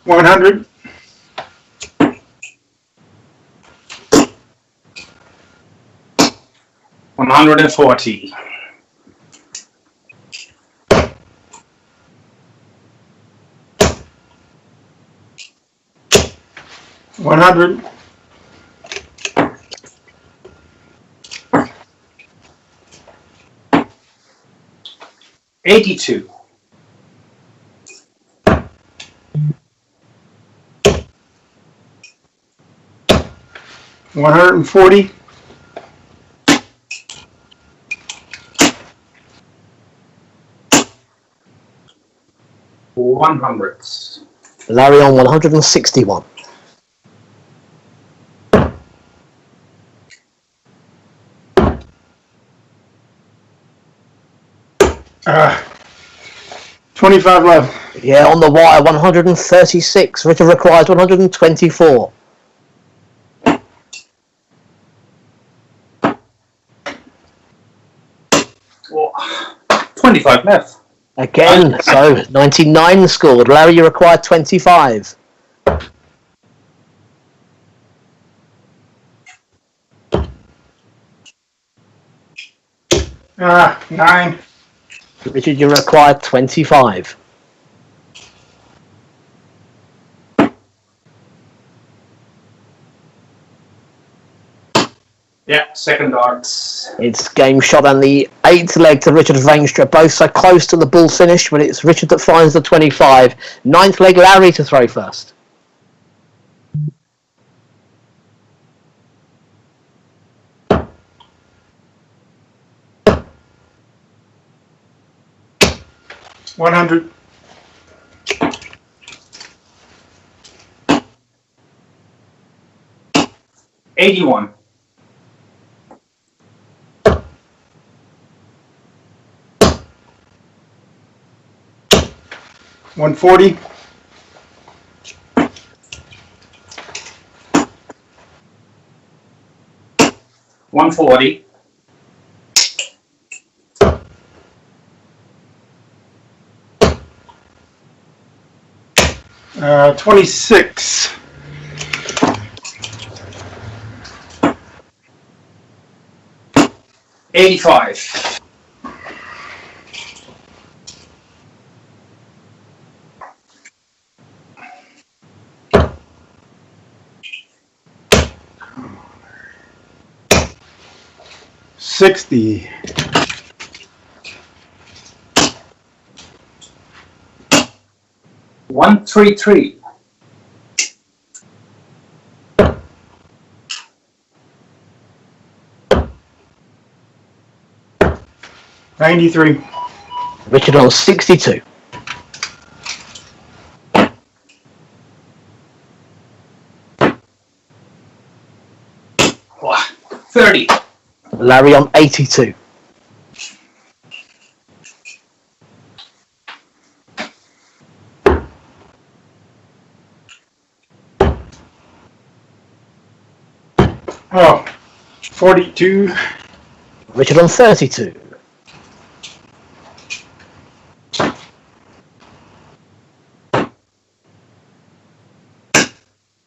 100. 140. 100. 82. 140. 100. Larry on 161. 25 left. Yeah, on the wire, 136. Richard requires 124. 25 left. Again, so 99 scored. Larry, you require 25. 9. Richard, you require 25. Yeah, second darts. It's game shot and the 8th leg to Richard Veenstra, both so close to the ball finish, but it's Richard that finds the 25. 9th leg, Larry to throw first. $100. 81. 140. 140. 26. 85. 60. 133. 93. Richard on 62. 30. Larry on 82. 42. Richard on 32.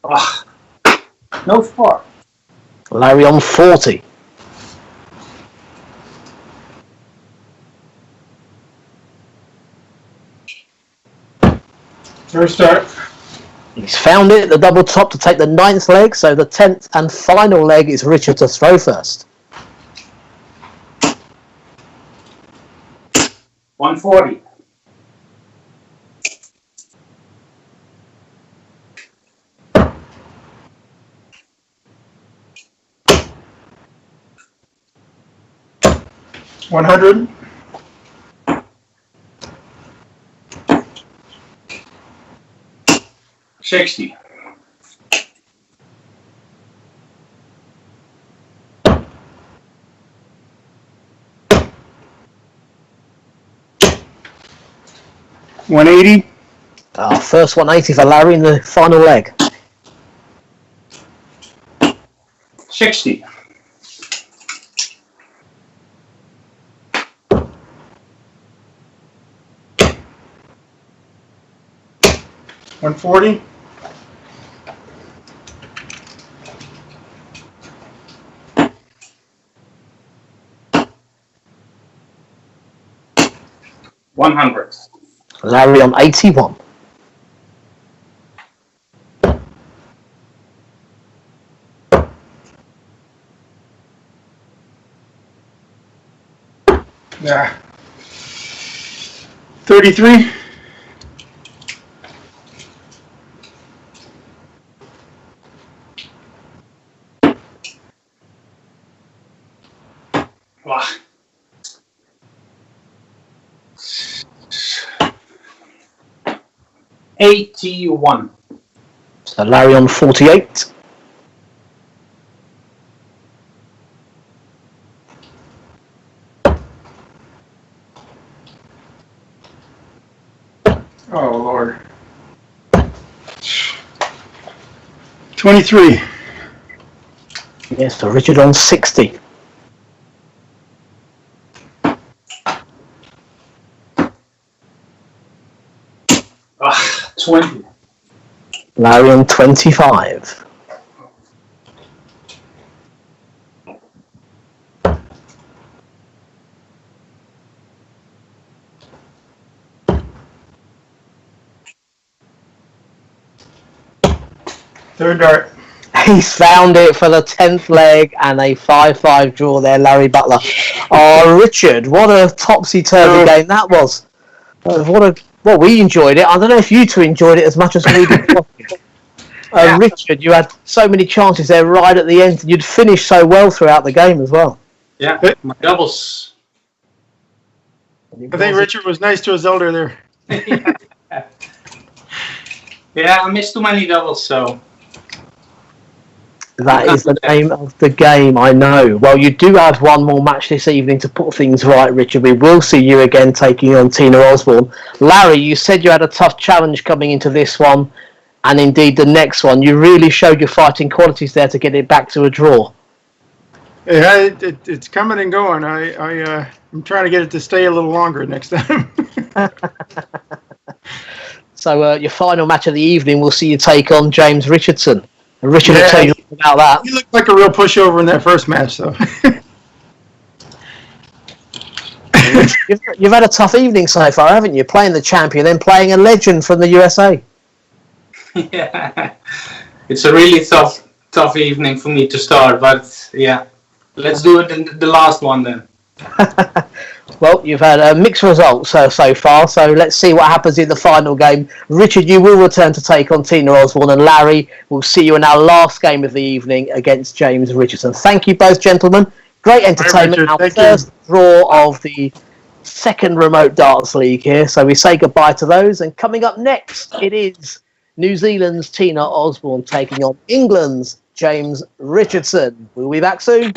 Oh, no score. Larry on 40. First start. He's found it, the double top to take the 9th leg, so the 10th and final leg is Richard to throw first. 140. 100. 60. 180. First 180 for Larry in the final leg. 60. 140. 100. Larry on 81. 33. Wow. $81. So Larry on 48. Oh, Lord. 23. Yes, so Richard on 60. Ah, 20. Larry on 25. Third dart. He's found it for the 10th leg and a 5-5 draw there, Larry Butler. Oh, Richard, what a topsy-turvy game that was. Well, we enjoyed it. I don't know if you two enjoyed it as much as we did. Richard, you had so many chances there right at the end. You'd finished so well throughout the game as well. Yeah, my doubles. I think Richard was nice to his elder there. Yeah, I missed too many doubles, so. That is the name of the game, I know. Well, you do have one more match this evening to put things right, Richard. We will see you again taking on Tina Osborne. Larry, you said you had a tough challenge coming into this one, and indeed the next one. You really showed your fighting qualities there to get it back to a draw. Yeah, it's coming and going. I'm trying to get it to stay a little longer next time. So your final match of the evening, we'll see you take on James Richardson. And Richard will tell you about that. He looked like a real pushover in that first match, though. You've had a tough evening so far, haven't you? Playing the champion, then playing a legend from the USA. Yeah, it's a really tough evening for me to start, but yeah, let's do it in the last one then. Well, you've had a mixed results so far, so let's see what happens in the final game. Richard, you will return to take on Tina Osborne, and Larry, we'll see you in our last game of the evening against James Richardson. Thank you both, gentlemen. Great entertainment. Our first draw of the second Remote Darts League here, so we say goodbye to those. And coming up next, it is New Zealand's Tina Osborne taking on England's James Richardson. We'll be back soon.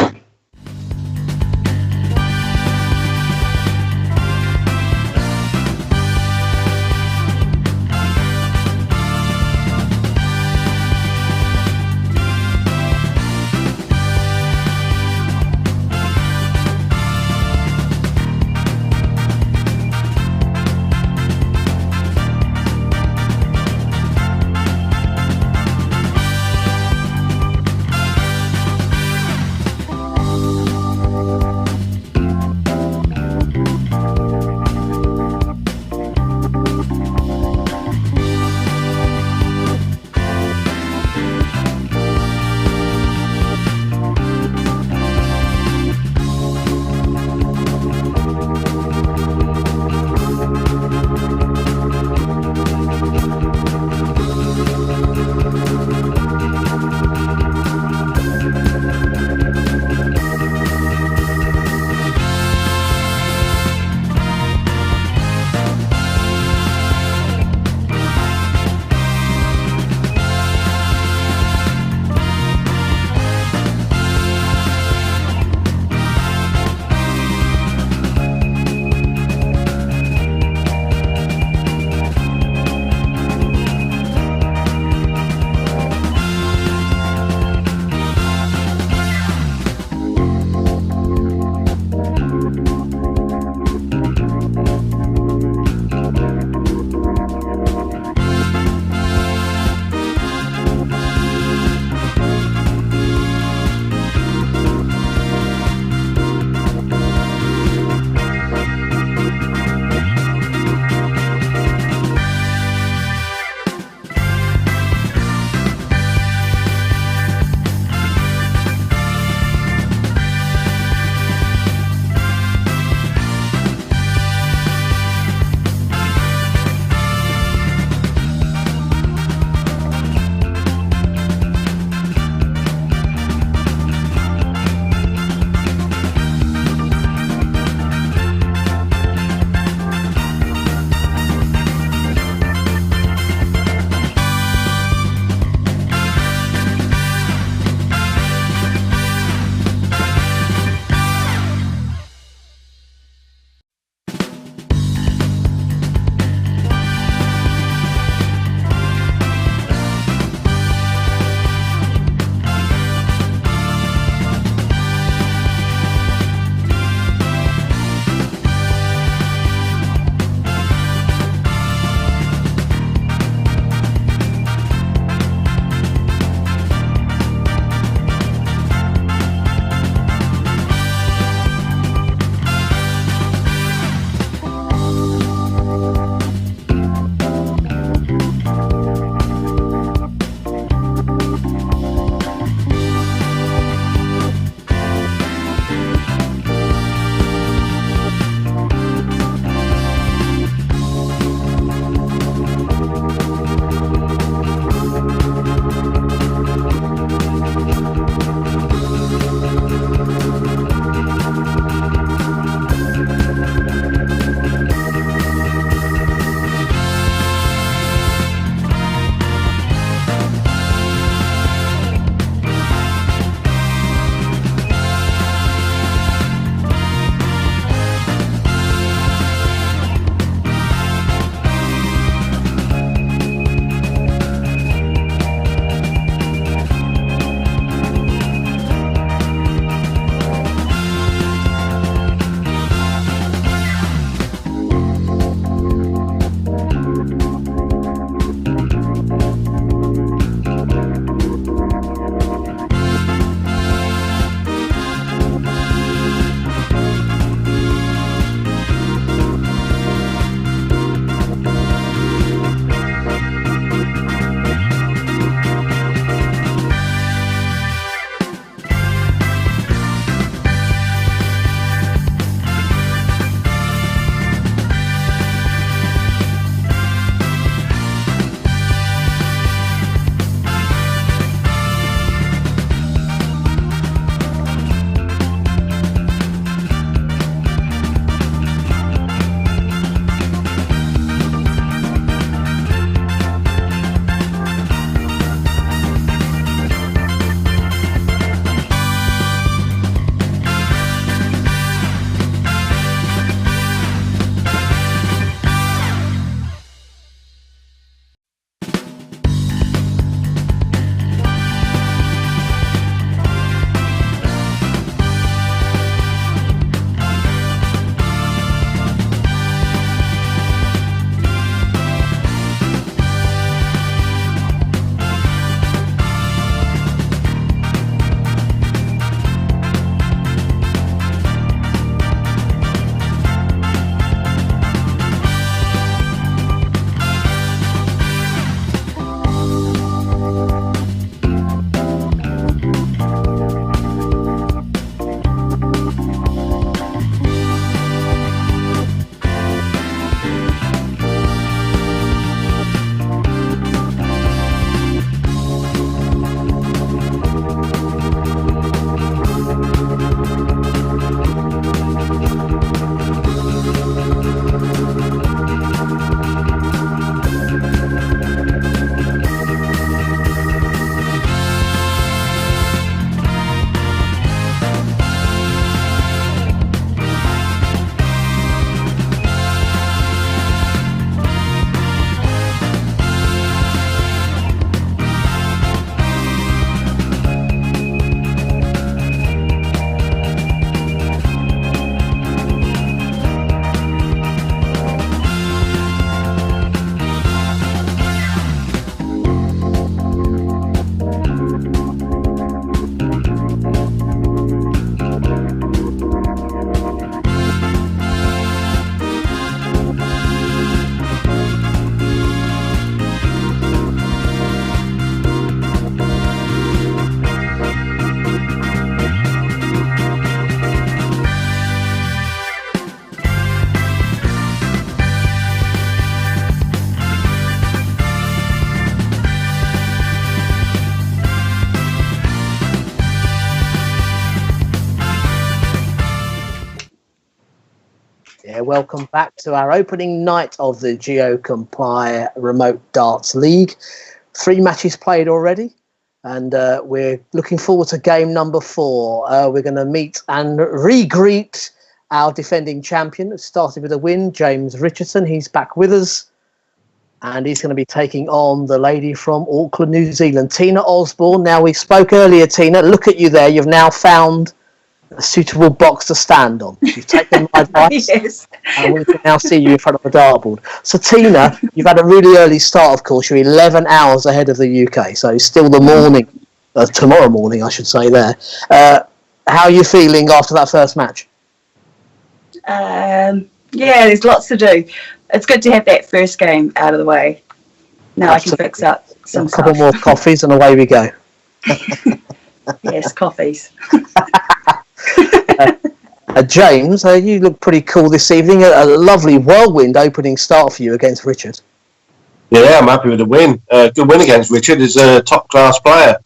Yeah, welcome back to our opening night of the Geocomply Remote Darts League. 3 matches played already, and we're looking forward to game number 4. We're going to meet and re-greet our defending champion. It started with a win, James Richardson. He's back with us, and he's going to be taking on the lady from Auckland, New Zealand, Tina Osborne. Now, we spoke earlier, Tina. Look at you there. You've now found a suitable box to stand on. You've taken my advice, Yes. and we can now see you in front of the dartboard. So, Tina, you've had a really early start, of course. You're 11 hours ahead of the UK, so it's still the morning, tomorrow morning, I should say there. How are you feeling after that first match? Yeah, there's lots to do. It's good to have that first game out of the way. Now Absolutely. I can fix up some A couple stuff. more coffees and away we go. Yes, coffees. James, you look pretty cool this evening. A lovely whirlwind opening start for you against Richard. Yeah, I'm happy with the win. Good win against Richard. He's a top-class player.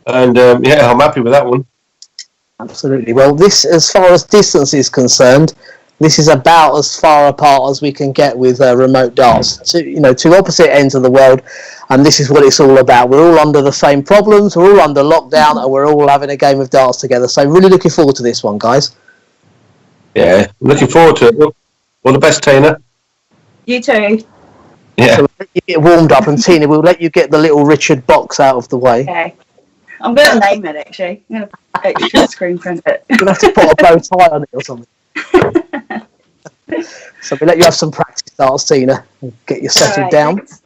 And, yeah, I'm happy with that one. Absolutely. Well, this, as far as distance is concerned, this is about as far apart as we can get with remote darts. Two opposite ends of the world, and this is what it's all about. We're all under the same problems, we're all under lockdown, and we're all having a game of darts together. So really looking forward to this one, guys. Yeah, looking forward to it. All the best, Tina. You too. Yeah. So we'll let you get warmed up, and Tina, we'll let you get the little Richard box out of the way. Okay. I'm going to name it, actually. I'm going to extra screen print it. You're going to have to put a bow tie on it or something. So we'll let you have some practice darts, Tina, and get you settled All right, down. thanks.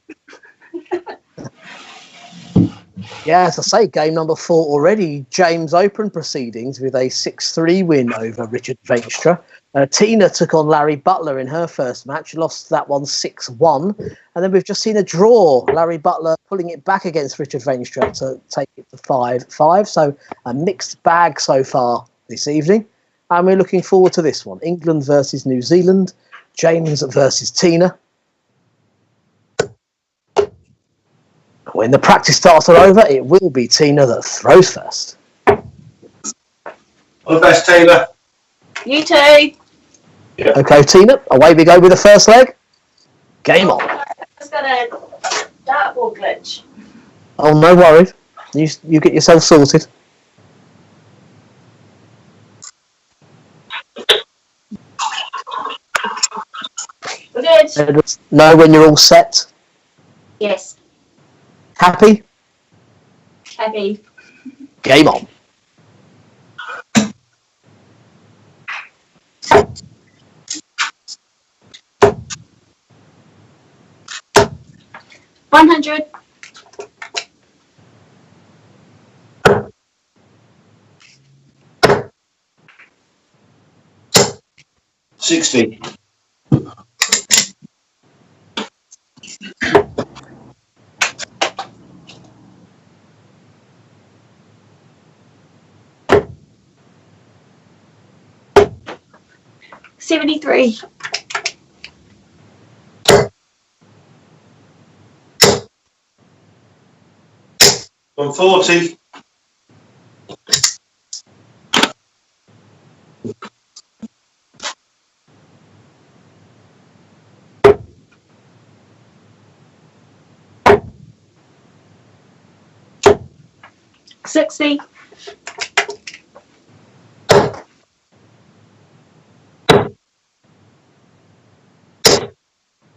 Yeah, as I say, game number 4 already. James opened proceedings with a 6-3 win over Richard Veenstra. Tina took on Larry Butler in her first match, lost that one 6-1. And then we've just seen a draw. Larry Butler pulling it back against Richard Veenstra to take it to 5-5. So a mixed bag so far this evening. And we're looking forward to this one. England versus New Zealand. James versus Tina. When the practice starts are over, it will be Tina that throws first. All the best, Tina. You too. Yeah. Okay, Tina, away we go with the first leg. Game on. I just got a dartboard glitch. Oh, no worries. You get yourself sorted. We're good. Know when you're all set. Yes. Happy? Happy. Game on. $100. $60. $73. $140. $60.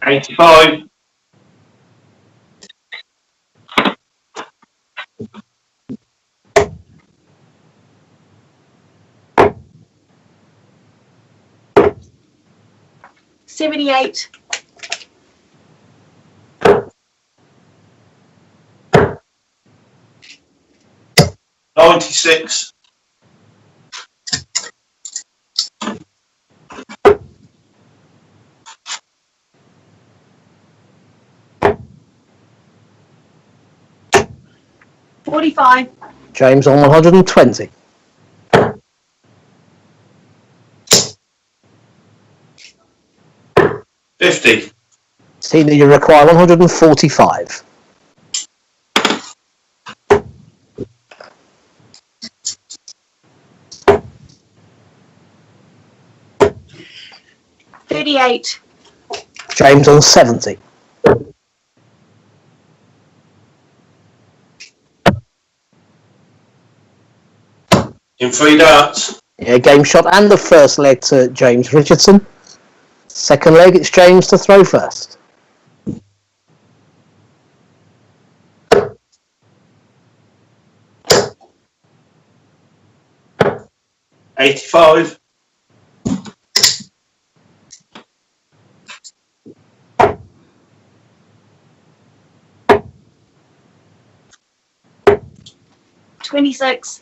$85. $78. $96. $45. James on 120. $50. Tina, you require 145. 38. James on 70. In 3 darts. Yeah, game shot and the first leg to James Richardson. Second leg, it's James to throw first. $85. $26.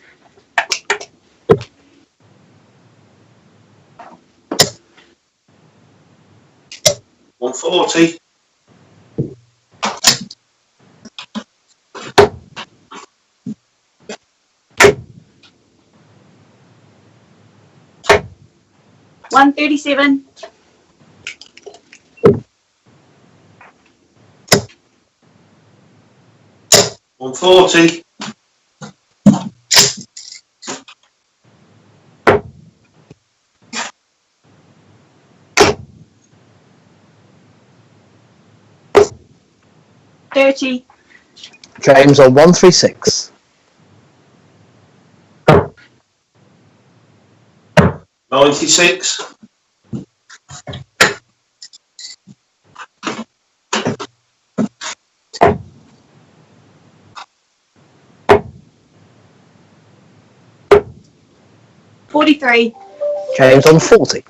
$140. $137. $140. $30. James on 136. 96. $43. James on 40.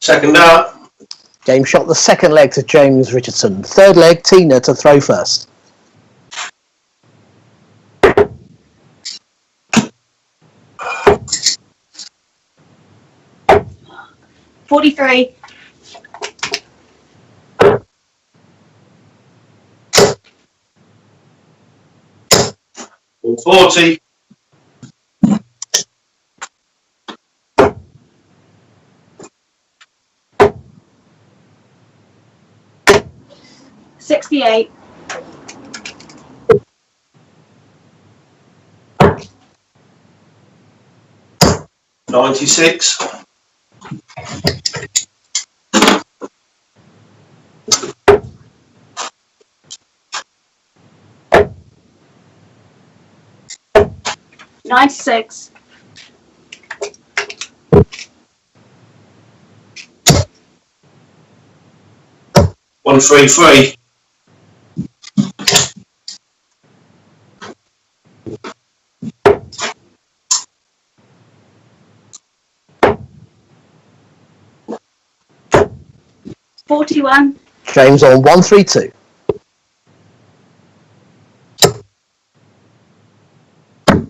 Second dart. James shot the second leg to James Richardson. Third leg, Tina to throw first. $43. $140. $68. $96. $96. $133. $41. James on 132.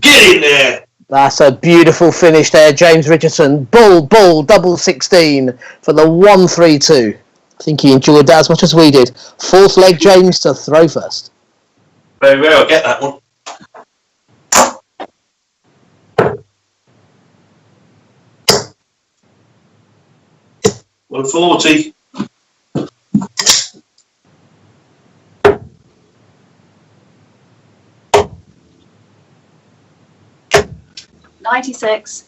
Get in there. That's a beautiful finish there, James Richardson. Bull, double 16 for the 132. I think he enjoyed that as much as we did. Fourth leg, James to throw first. Very well, get that one. $140. $96.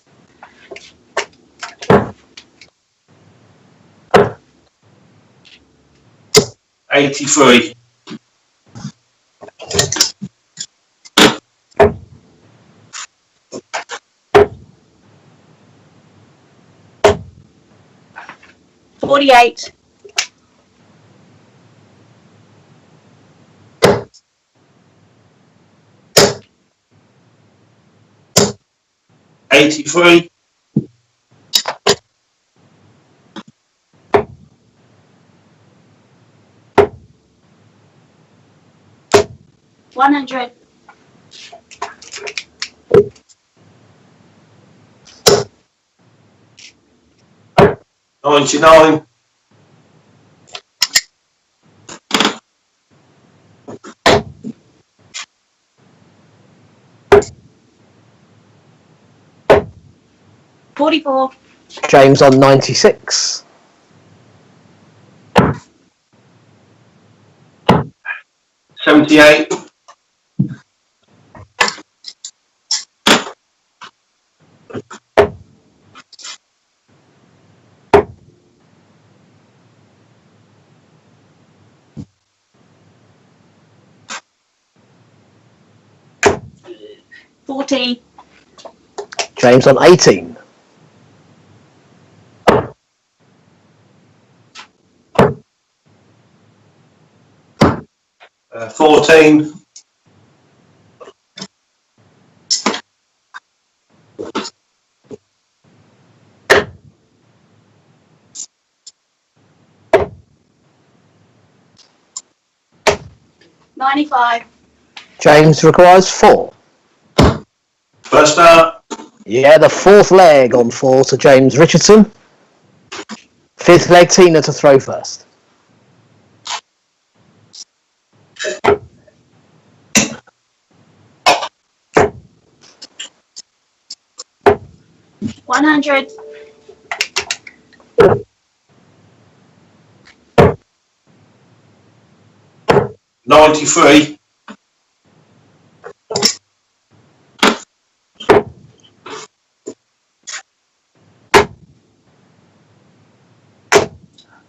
$83. $48. $83. $100. $99. $44. James on 96. $78. 14. James on 18. Uh, 14. 95. James requires 4. First dart. Yeah, the 4th leg on 4 to James Richardson. 5th leg, Tina to throw first. $100. 93.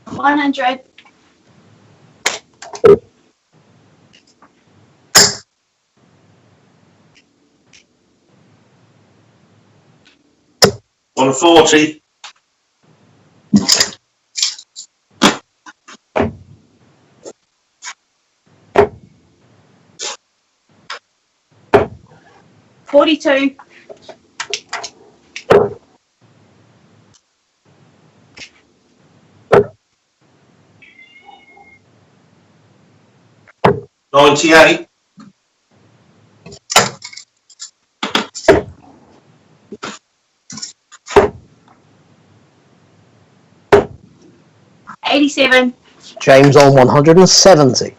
100. 140. 42. 98. 87. James on 170.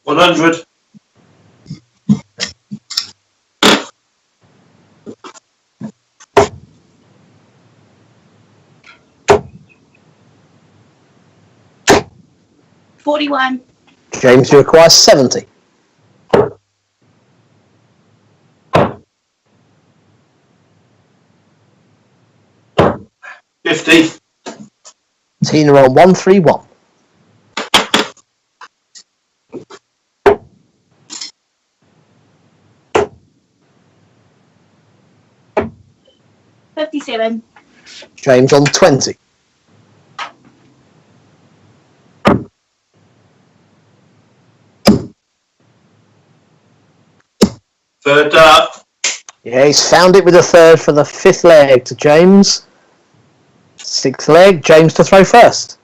100. 41. James requires 70. 50. Tina on 131. 57. James on 20. 3rd dart. Yeah, he's found it with a 3rd for the 5th leg to James. 6th leg, James to throw first.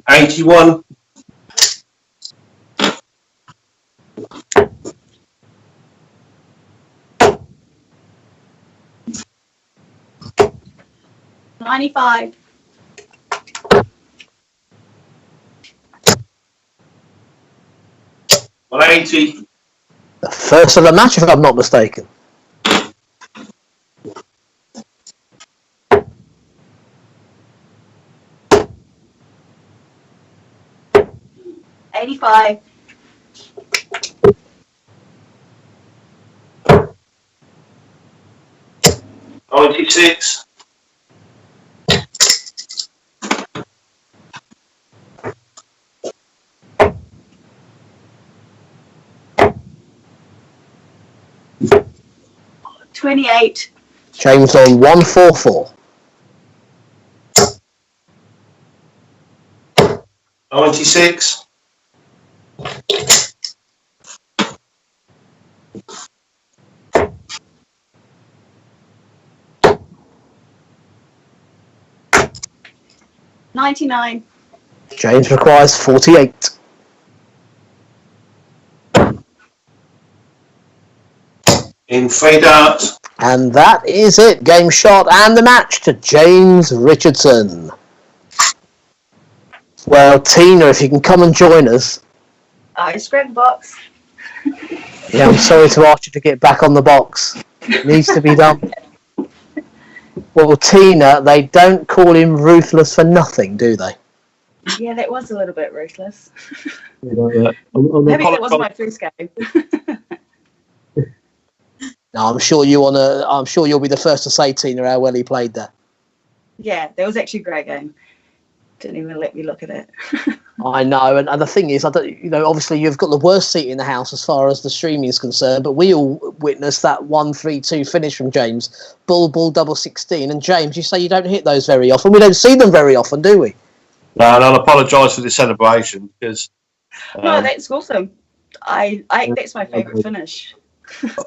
81. 95. 180. The first of the match, if I'm not mistaken. 85. 96. 28. James on 144. 96. 99. James requires 48. In 3 darts. And that is it. Game shot and the match to James Richardson. Well, Tina, if you can come and join us. I scrapped the box. Yeah, I'm sorry to ask you to get back on the box. It needs to be done. Well, Tina, they don't call him ruthless for nothing, do they? Yeah, that was a little bit ruthless. I'm Maybe it wasn't my first game. Now, I'm sure you'll be the first to say, Tina, how well he played there. Yeah, that was actually a great game. Didn't even let me look at it. I know, and the thing is, obviously you've got the worst seat in the house as far as the streaming is concerned, but we all witnessed that 1-3-2 finish from James. Bull, double 16. And James, you say you don't hit those very often. We don't see them very often, do we? No, and I'll apologise for the celebration because... no, that's awesome. That's my favourite finish.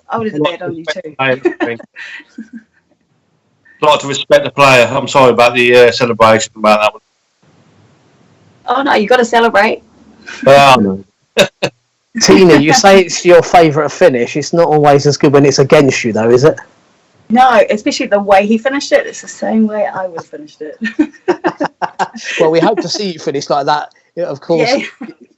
I would have bet on you too. I'd like to respect the player. I'm sorry about the celebration about that one. Oh no, you got to celebrate. No. Tina, you say it's your favourite finish. It's not always as good when it's against you, though, is it? No, especially the way he finished it. It's the same way I would have finished it. Well, we hope to see you finish like that, of course.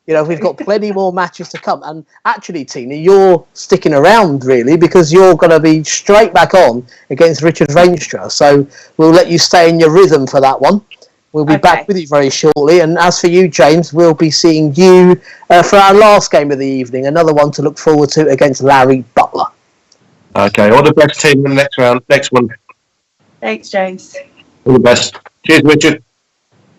Yeah. We've got plenty more matches to come. And actually, Tina, you're sticking around, really, because you're going to be straight back on against Richard Veenstra. So we'll let you stay in your rhythm for that one. We'll be back with you very shortly. And as for you, James, we'll be seeing you for our last game of the evening, another one to look forward to against Larry Butler. Okay, all the best, team, in the next one. Thanks, James. All the best. Cheers, Richard.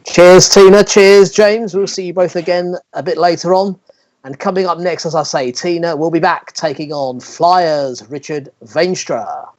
Cheers, Tina. Cheers, James. We'll see you both again a bit later on. And coming up next, as I say, Tina will be back taking on Flyers' Richard Veenstra.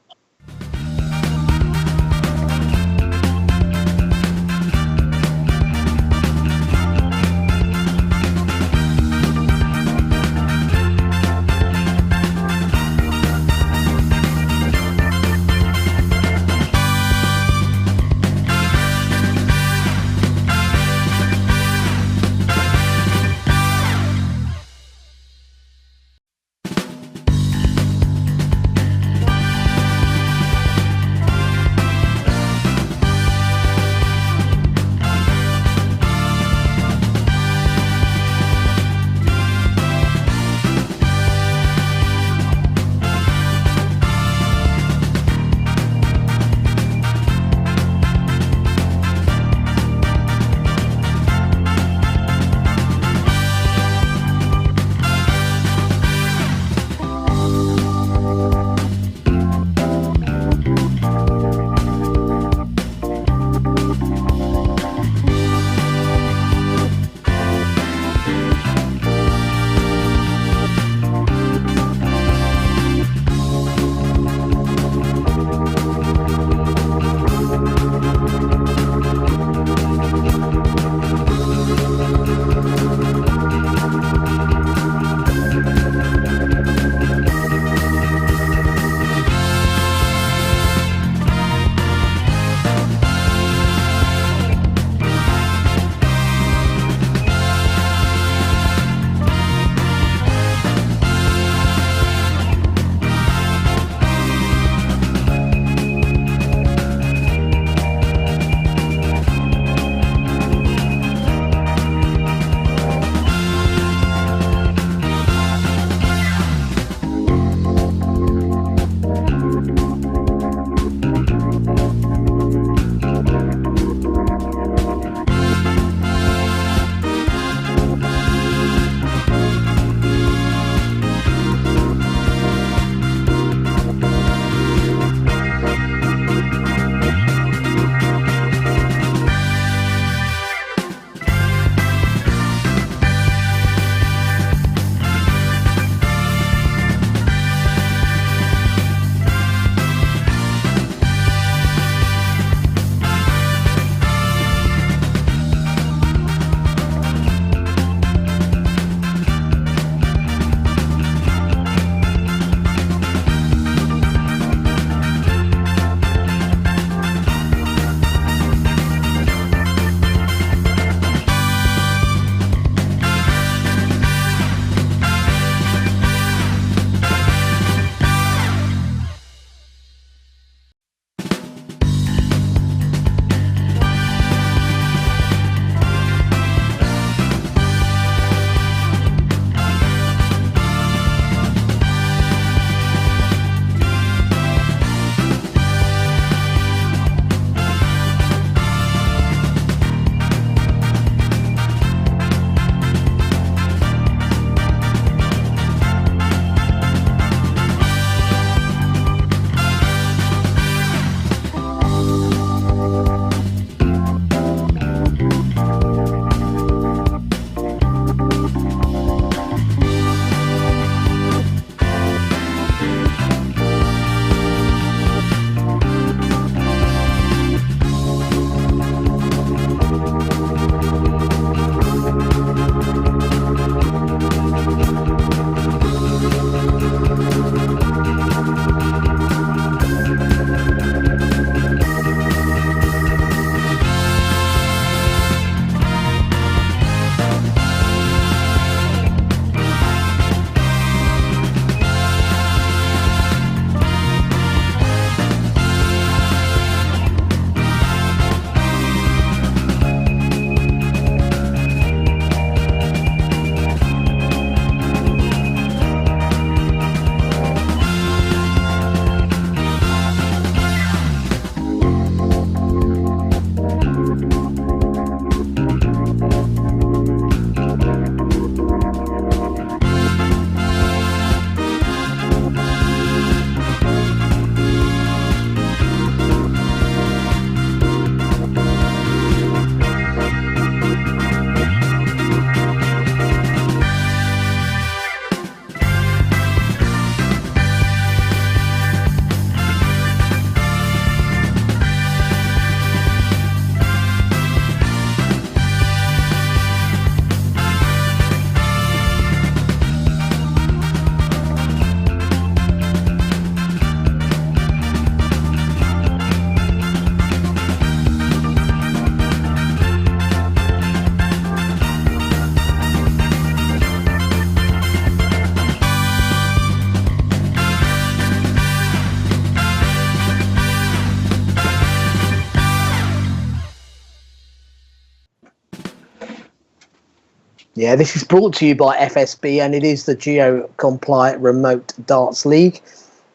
Yeah, this is brought to you by FSB, and it is the Geocomply Remote Darts League.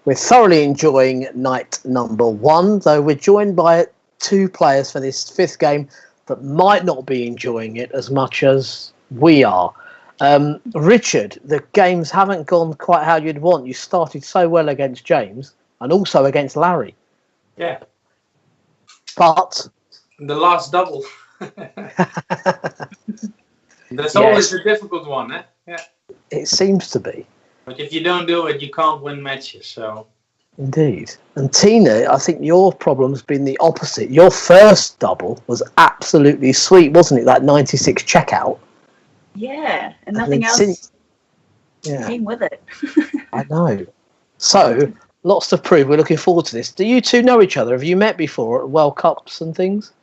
We're thoroughly enjoying night number 1, though we're joined by 2 players for this 5th game that might not be enjoying it as much as we are. Richard, the games haven't gone quite how you'd want. You started so well against James and also against Larry. Yeah. But The last double. That's always a difficult one, eh? Yeah. It seems to be. But if you don't do it, you can't win matches. So. Indeed. And Tina, I think your problem's been the opposite. Your first double was absolutely sweet, wasn't it? That 96 checkout. Yeah, and nothing else came with it. I know. So, lots to prove. We're looking forward to this. Do you two know each other? Have you met before at World Cups and things?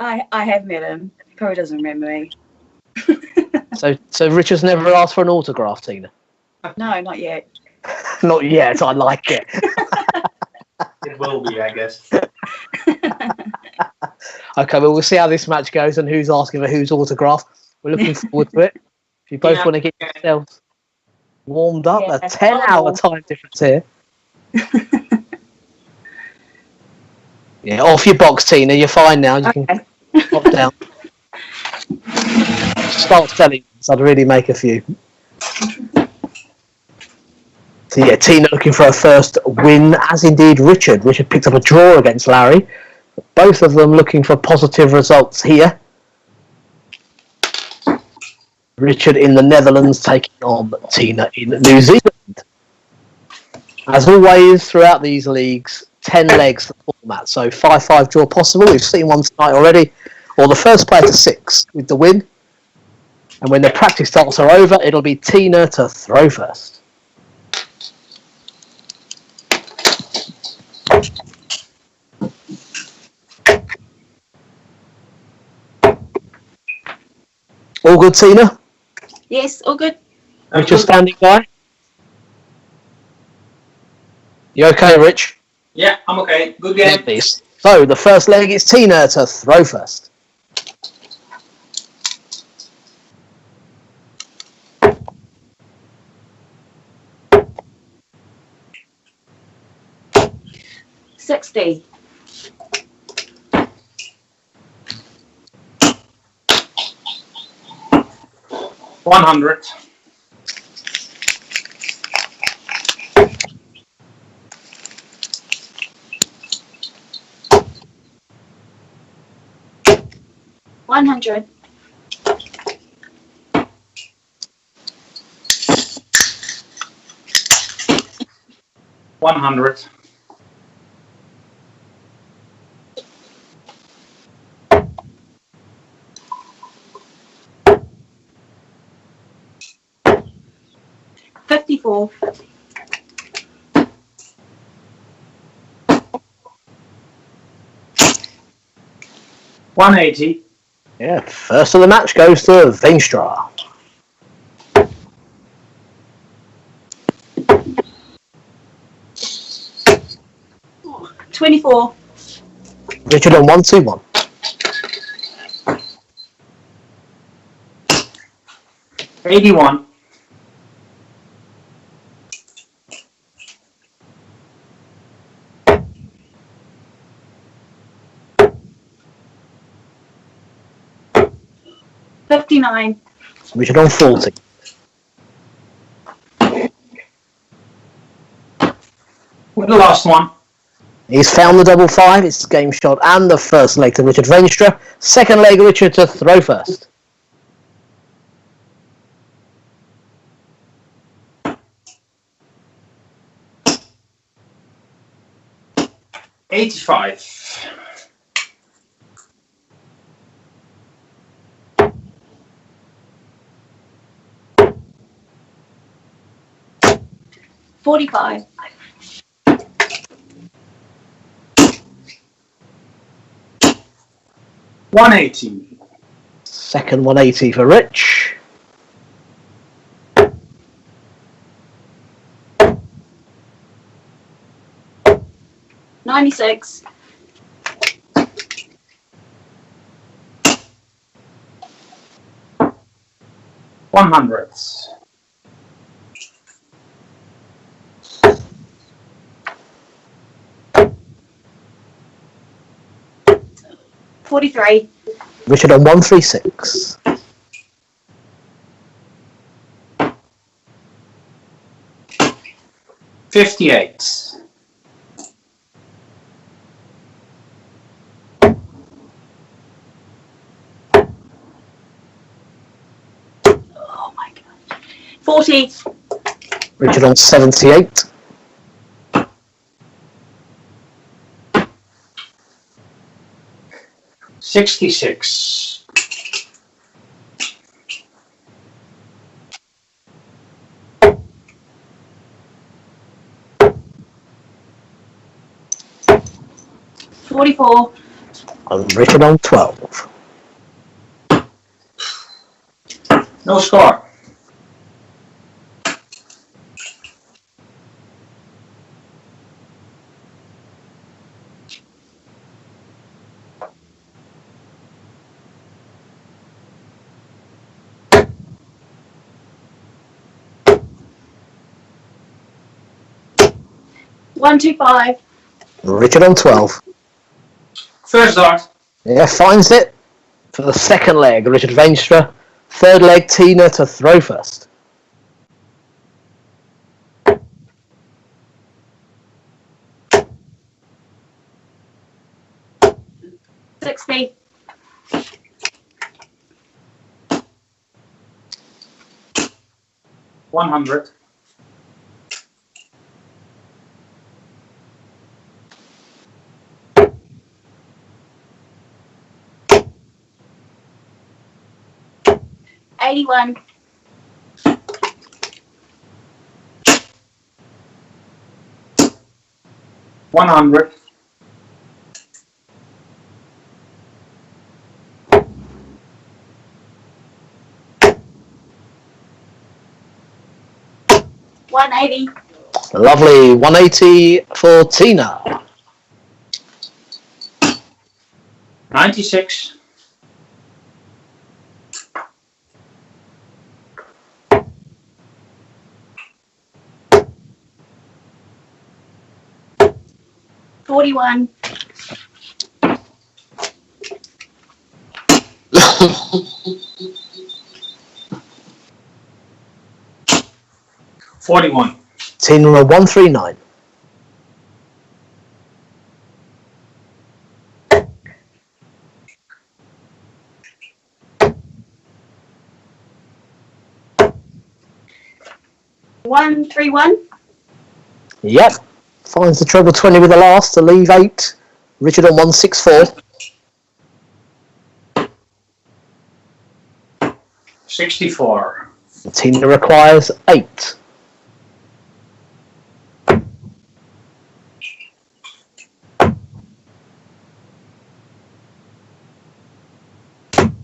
I have met him. He probably doesn't remember me. So Richard's never asked for an autograph, Tina? No, not yet. Not yet. I like it. It will be, I guess. Okay, well, we'll see how this match goes and who's asking for whose autograph. We're looking forward to it. If you both want to get yourselves warmed up, a 10-hour time difference here. Yeah, off your box, Tina. You're fine now. You can pop down. Start selling. So I'd really make a few. So yeah, Tina looking for her first win, as indeed Richard. Richard picked up a draw against Larry. Both of them looking for positive results here. Richard in the Netherlands taking on Tina in New Zealand. As always, throughout these leagues, 10 legs for the format. So 5-5 draw possible. We've seen one tonight already. Or the first player to 6 with the win. And when the practice starts are over, it'll be Tina to throw first. All good, Tina? Yes, all good. Richard standing by? You okay, Rich? Yeah, I'm okay. Good game. Please. So, the first leg is Tina to throw first. $60. $100. $100. $100. $54. $180. Yeah, first of the match goes to Veenstra. $24. Richard on 1-2-1. $81. $59. Richard on 40. With the last one. He's found the double 5. It's game shot and the first leg to Richard Veenstra. Second leg, Richard to throw first. $85. $45. $180. Second 180 for Rich. $96. 100. 43. Richard on 136. 58. 40. Richard on 78. 66. 44. And Richard on 12. No score. One, two, five. Richard on 12. First dart. Yeah, finds it for the second leg. Richard Veenstra. Third leg, Tina to throw first. 60. 100. 81. 100. 180. Lovely. 180 for Tina. 96. 41. 41. Tina on 139. 131. Yep. Finds the treble 20 with the last to leave 8. Richard on 164. 64. Tina requires 8.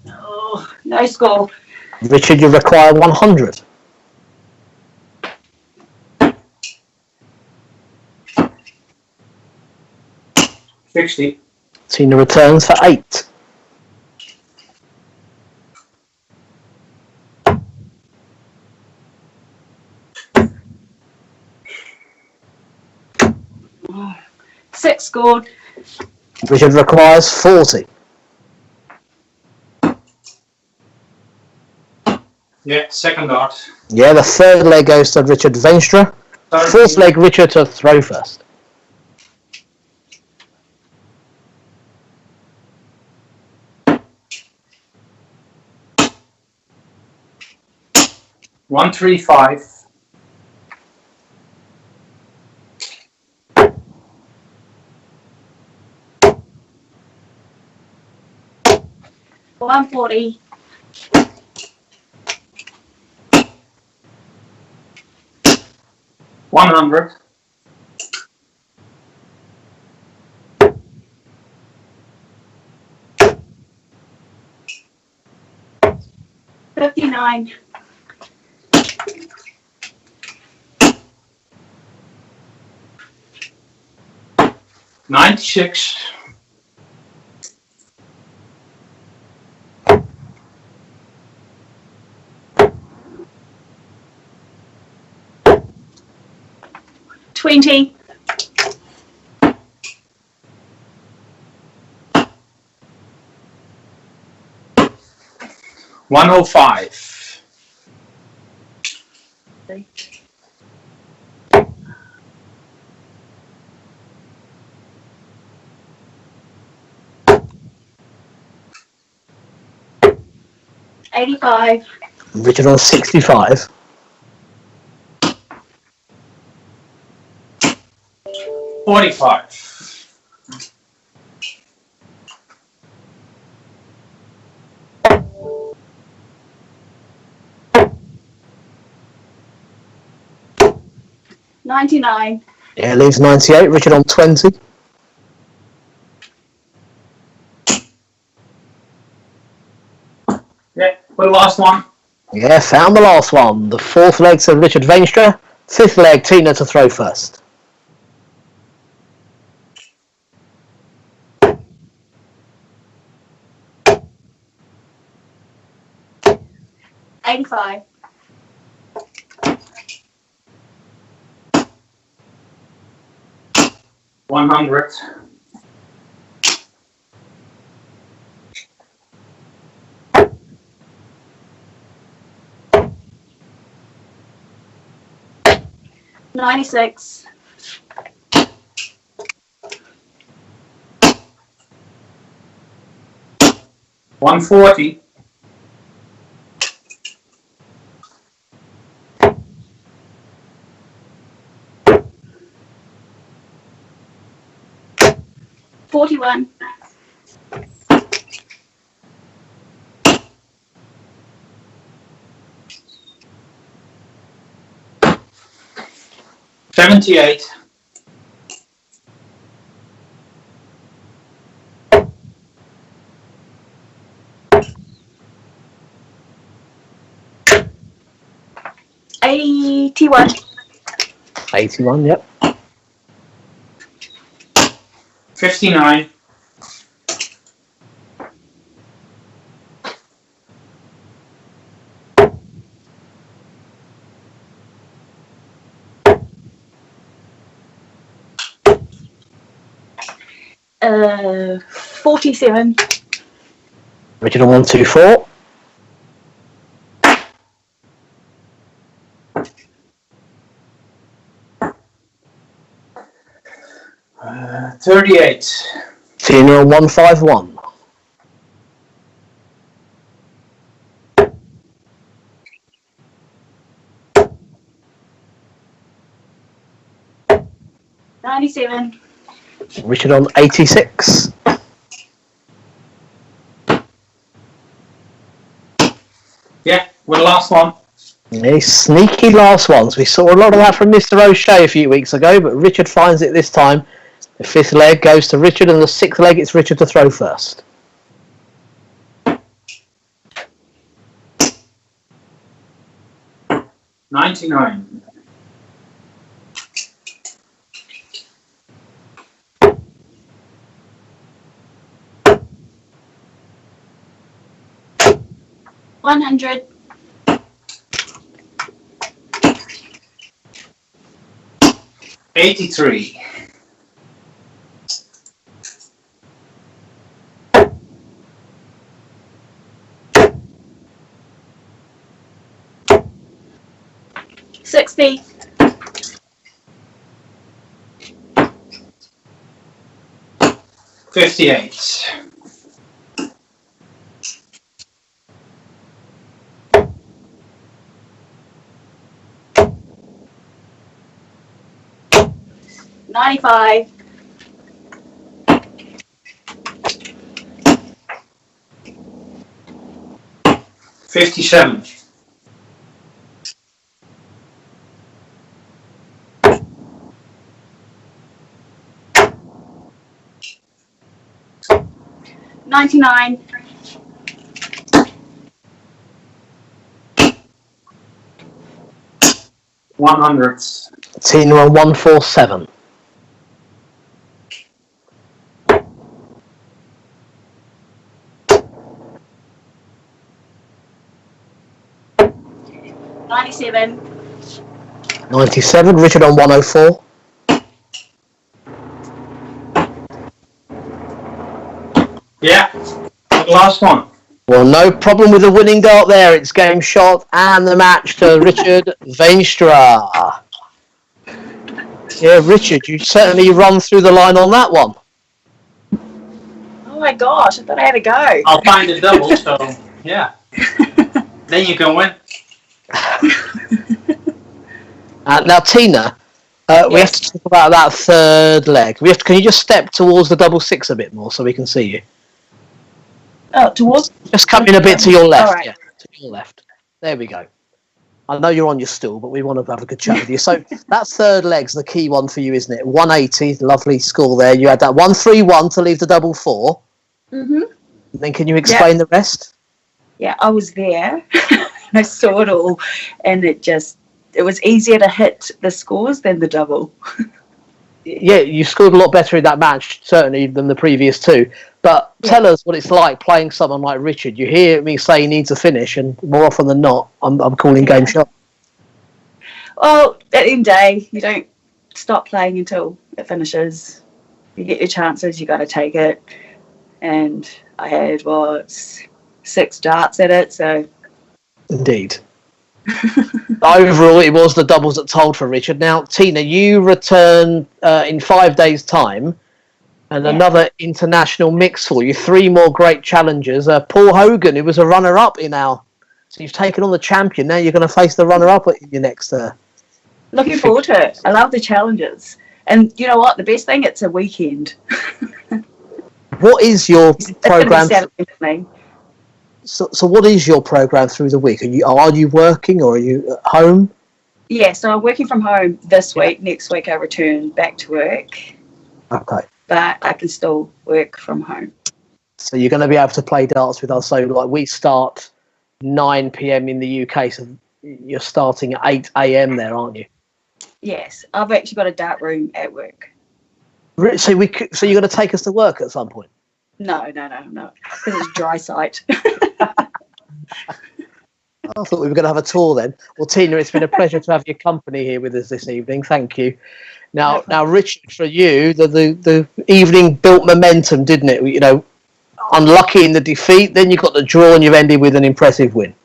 Oh, no score. Richard, you require 100. 60. Tina returns for 8. Six scored. Richard requires 40. Yeah, second dart. Yeah, the third leg goes to Richard Veenstra. Fourth leg, Richard to throw first. 135. 140. 100. 59. 96. 20. $105. $85. Richard on 65. $45. $99. Yeah, leaves 98. Richard on 20. Yeah, for the last one. Yeah, found the last one. The fourth leg to Richard Veenstra. Fifth leg, Tina to throw first. $85. $100. $96. $140. $41. $78. $81. 81, yep. 59. $47. Richard on 124. $38. Tina on 151. $97. Richard on 86. Yeah, with the last one. A sneaky last ones. We saw a lot of that from Mr. O'Shea a few weeks ago, but Richard finds it this time. The fifth leg goes to Richard, and the sixth leg, it's Richard to throw first. $99. $100. $83. $60. $58. $95. $57. $99. $100. Tina on 147. $97. 97. Richard on 104. Yeah, the last one. Well, no problem with the winning dart there. It's game shot and the match to Richard Veenstra. Yeah, Richard, you certainly run through the line on that one. Oh my gosh, I thought I had to go. I'll find a double, so yeah. Then you can win. Now, Tina, we have to talk about that third leg. Can you just step towards the double six a bit more so we can see you? Oh, towards? Just come in a bit to your left. All right. Yeah, to your left. There we go. I know you're on your stool, but we want to have a good chat with you. So that third leg's the key one for you, isn't it? 180, lovely score there. You had that 131 to leave the double four. Mm-hmm. Then can you explain the rest? Yeah, I was there. I saw it all, and it was easier to hit the scores than the double. Yeah, you scored a lot better in that match, certainly, than the previous two. But tell us what it's like playing someone like Richard. You hear me say he needs a finish, and more often than not, I'm calling game shot. Well, at the end of the day, you don't stop playing until it finishes. You get your chances, you got to take it. And I had, 6 darts at it, so... Indeed. Overall, it was the doubles that told for Richard. Now, Tina, you return in 5 days' time, and another international mix for you. 3 more great challengers. Paul Hogan, who was a runner-up in our... So you've taken on the champion. Now you're going to face the runner-up in your next... Looking forward to it. I love the challenges. And you know what? The best thing, it's a weekend. What is your program? So what is your program through the week? Are you working or are you at home? Yeah, so I'm working from home this week. Next week I return back to work. Okay. But I can still work from home. So you're going to be able to play darts with us. So like we start 9 p.m. in the UK, so you're starting at 8 a.m. there, aren't you? Yes, I've actually got a dart room at work. So you're going to take us to work at some point? No, because it's dry site. I thought we were going to have a tour then. Well, Tina, it's been a pleasure to have your company here with us this evening. Thank you. Now, Richard, for you, the evening built momentum, didn't it? You know, unlucky in the defeat, then you got the draw and you've ended with an impressive win.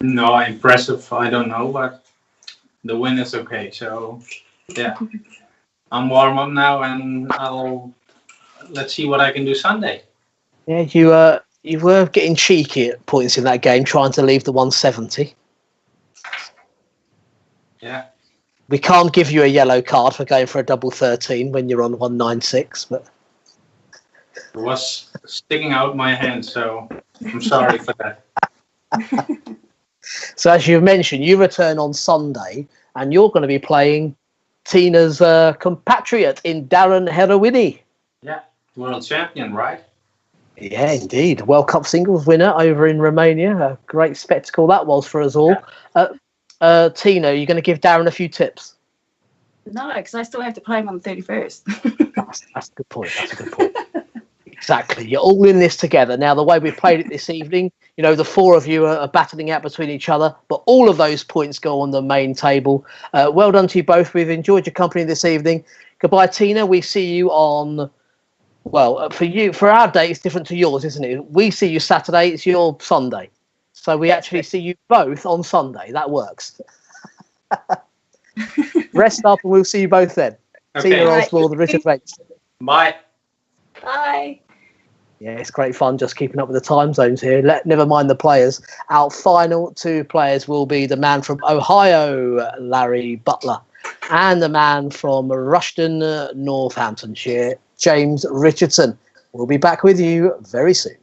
No, impressive, I don't know, but the win is okay. So, yeah, I'm warm up now, and let's see what I can do Sunday. Yeah, you were getting cheeky at points in that game, trying to leave the 170. Yeah. We can't give you a yellow card for going for a double 13 when you're on 196, but it was sticking out my hand, so I'm sorry for that. So as you've mentioned, you return on Sunday, and you're going to be playing Tina's compatriot in Darren Herawini. Yeah, world champion, right? Yeah, indeed. World Cup singles winner over in Romania. A great spectacle that was for us all. Yeah. Tina, you're going to give Darren a few tips? No, because I still have to play him on the 31st. That's a good point. That's a good point. Exactly. You're all in this together. Now, the way we played it this evening, you know, the 4 of you are battling out between each other, but all of those points go on the main table. Well done to you both. We've enjoyed your company this evening. Goodbye, Tina. We see you on... Well, for our day, it's different to yours, isn't it? We see you Saturday, it's your Sunday. So we actually see you both on Sunday. That works. Rest up and we'll see you both then. Okay. Tina Osborne, Richard Veenstra. Bye. Bye. Yeah, it's great fun just keeping up with the time zones here. Never mind the players. Our final 2 players will be the man from Ohio, Larry Butler, and the man from Rushden, Northamptonshire, James Richardson. We'll be back with you very soon.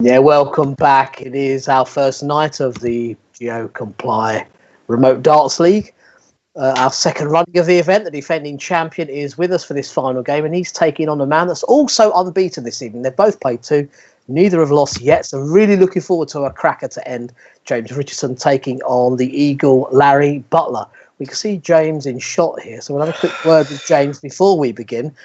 Yeah, welcome back. It is our first night of the Geocomply Remote Darts League. Our second running of the event. The defending champion is with us for this final game, and he's taking on a man that's also unbeaten this evening. They've both played two. Neither have lost yet, so really looking forward to a cracker to end. James Richardson taking on the Eagle Larry Butler. We can see James in shot here, so we'll have a quick word with James before we begin.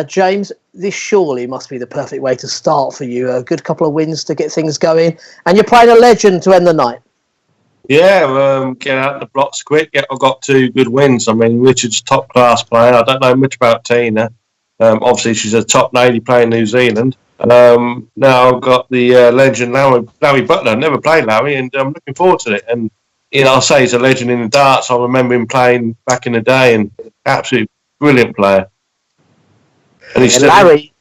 James, this surely must be the perfect way to start for you. A good couple of wins to get things going, and you're playing a legend to end the night. Yeah, get out the blocks quick. Yeah, I've got 2 good wins. I mean, Richard's top class player. I don't know much about Tina. Obviously, she's a top lady playing New Zealand. Now I've got the legend Larry Butler. I've never played Larry, and I'm looking forward to it. And I'll say he's a legend in the darts. I remember him playing back in the day, and absolutely brilliant player. And he's Larry,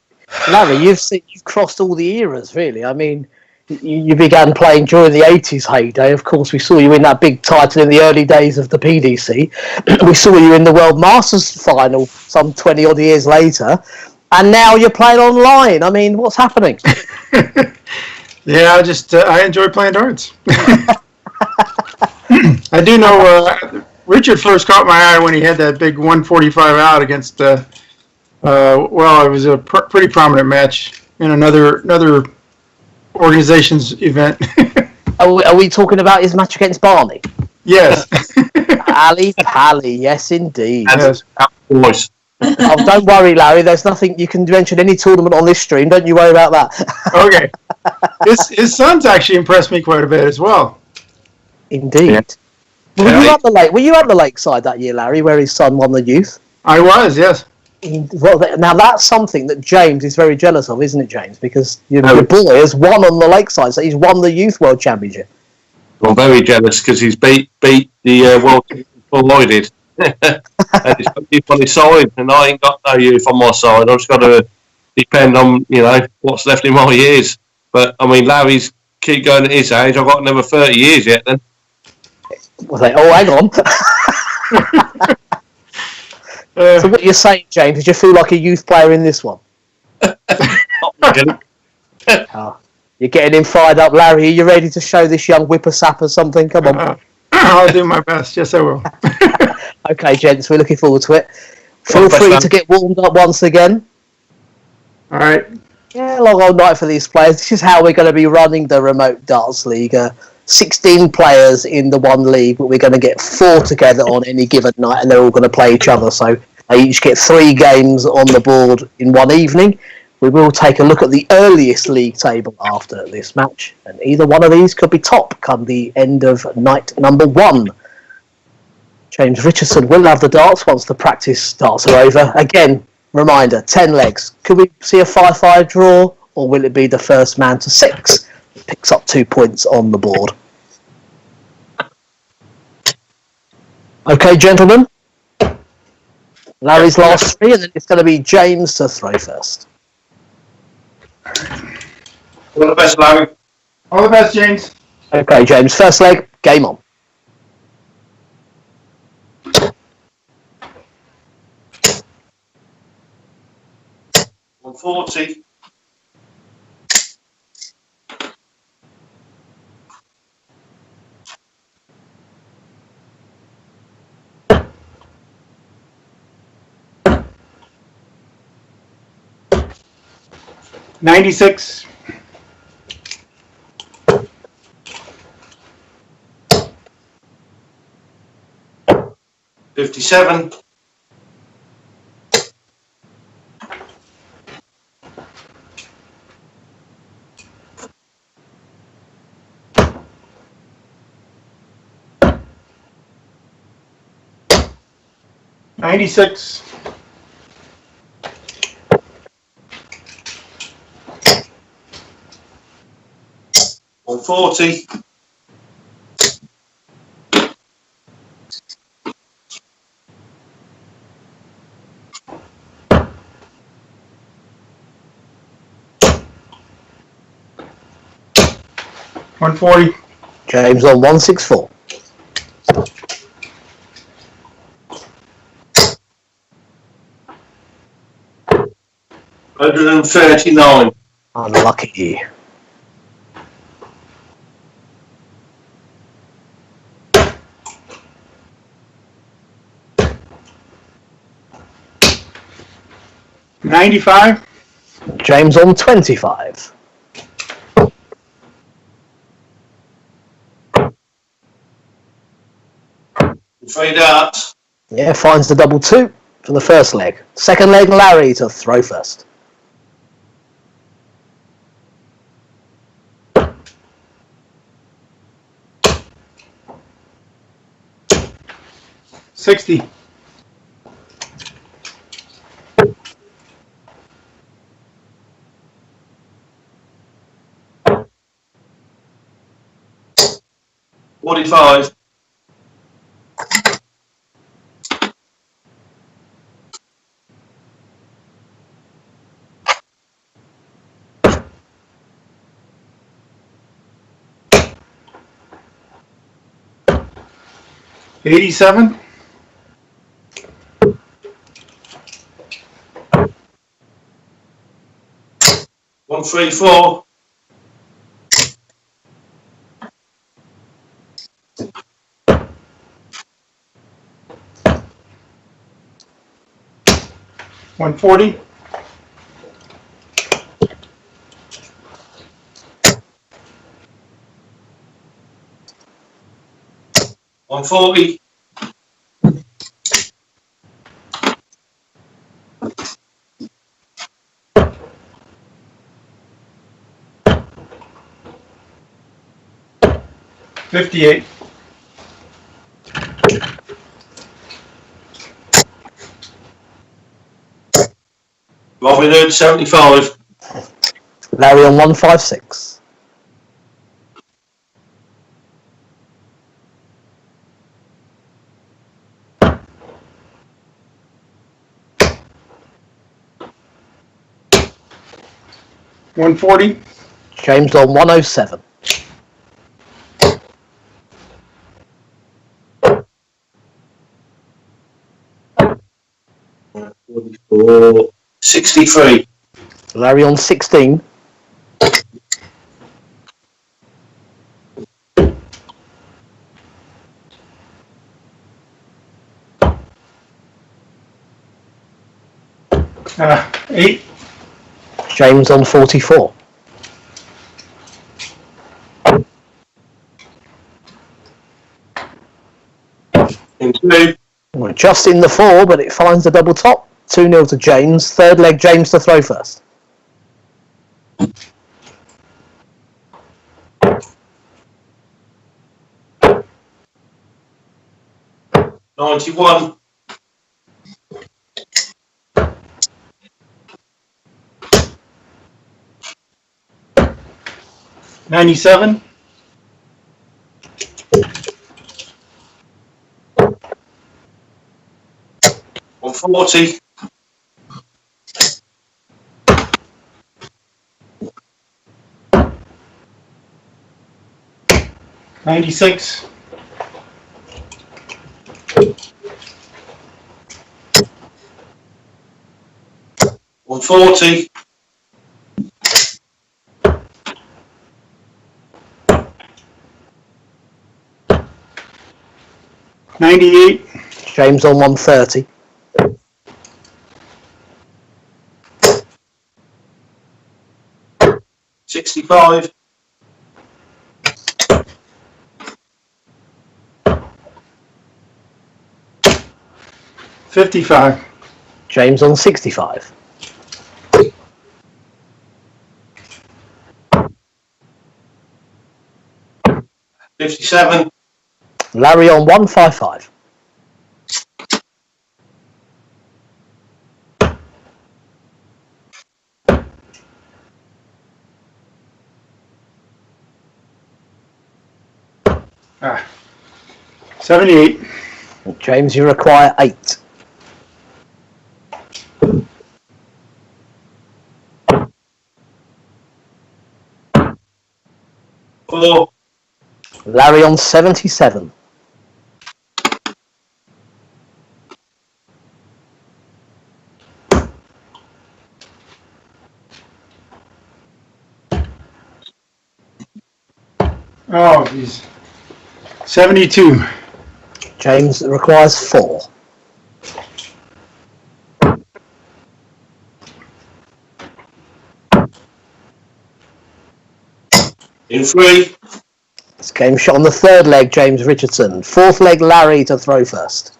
you've crossed all the eras, really. I mean, you began playing during the 80s heyday. Of course, we saw you in that big title in the early days of the PDC. We saw you in the World Masters final some 20 odd years later. And now you're playing online. I mean, what's happening? Yeah, I enjoy playing darts. I do know Richard first caught my eye when he had that big 145 out against, it was a pretty prominent match in another organization's event. Are we talking about his match against Barney? Yes. Ali Pally, yes indeed. Yes. voice. Oh, don't worry, Larry. There's nothing. You can mention any tournament on this stream. Don't you worry about that. Okay. His son's actually impressed me quite a bit as well. Indeed. Yeah. Were you at the lakeside that year, Larry, where his son won the youth? I was, yes. Now that's something that James is very jealous of, isn't it, James? Because your boy has won on the lakeside, so he's won the youth world championship. I'm very jealous because he's beat the world champion Lloyded. And he's got youth on his side, and I ain't got no youth on my side. I've just got to depend on what's left in my years. But I mean, Larry's keep going at his age. I've got another 30 years yet. Then. Hang on. So what you're saying, James, is you feel like a youth player in this one? Not really. You're getting him fired up, Larry. Are you ready to show this young whippersnapper something? Come on. I'll do my best. Yes, I will. Okay, gents, we're looking forward to it. Feel free to get warmed up once again. All right. Yeah, long old night for these players. This is how we're going to be running the Remote Darts League. 16 players in the one league, but we're going to get 4 together on any given night, and they're all going to play each other. So they each get 3 games on the board in one evening. We will take a look at the earliest league table after this match, and either one of these could be top come the end of night number 1. James Richardson will have the darts once the practice darts are over. Again, reminder, 10 legs. Could we see a 5-5 draw, or will it be the first man to 6 picks up 2 points on the board? Okay, gentlemen. Larry's last 3, and then it's going to be James to throw first. All the best, Larry. All the best, James. Okay, James. First leg, game on. $140. $96. $57. $96. $140. $140. James on 164. $139. Unlucky. 95. James on 25. Three darts. Yeah, finds the double 2 from the first leg. Second leg, Larry to throw first. $60. $45. $87. $134. $140. $140. $58. Robin Hood, 75. Larry on 156. $140. James on 107. $44. 63. Larry on 16. $8. James on 44. $2. We're just in the 4, but it finds the double top. 2-0 to James. Third leg, James to throw first. $91. $97. $140. $96. $140. $98. James on 130. $65. $55. James on 65. $57. Larry on 155. $78. James, you require 8. $4. Larry on 77. Oh, geez. 72. James requires 4. In 3. This game shot on the third leg, James Richardson. Fourth leg, Larry to throw first.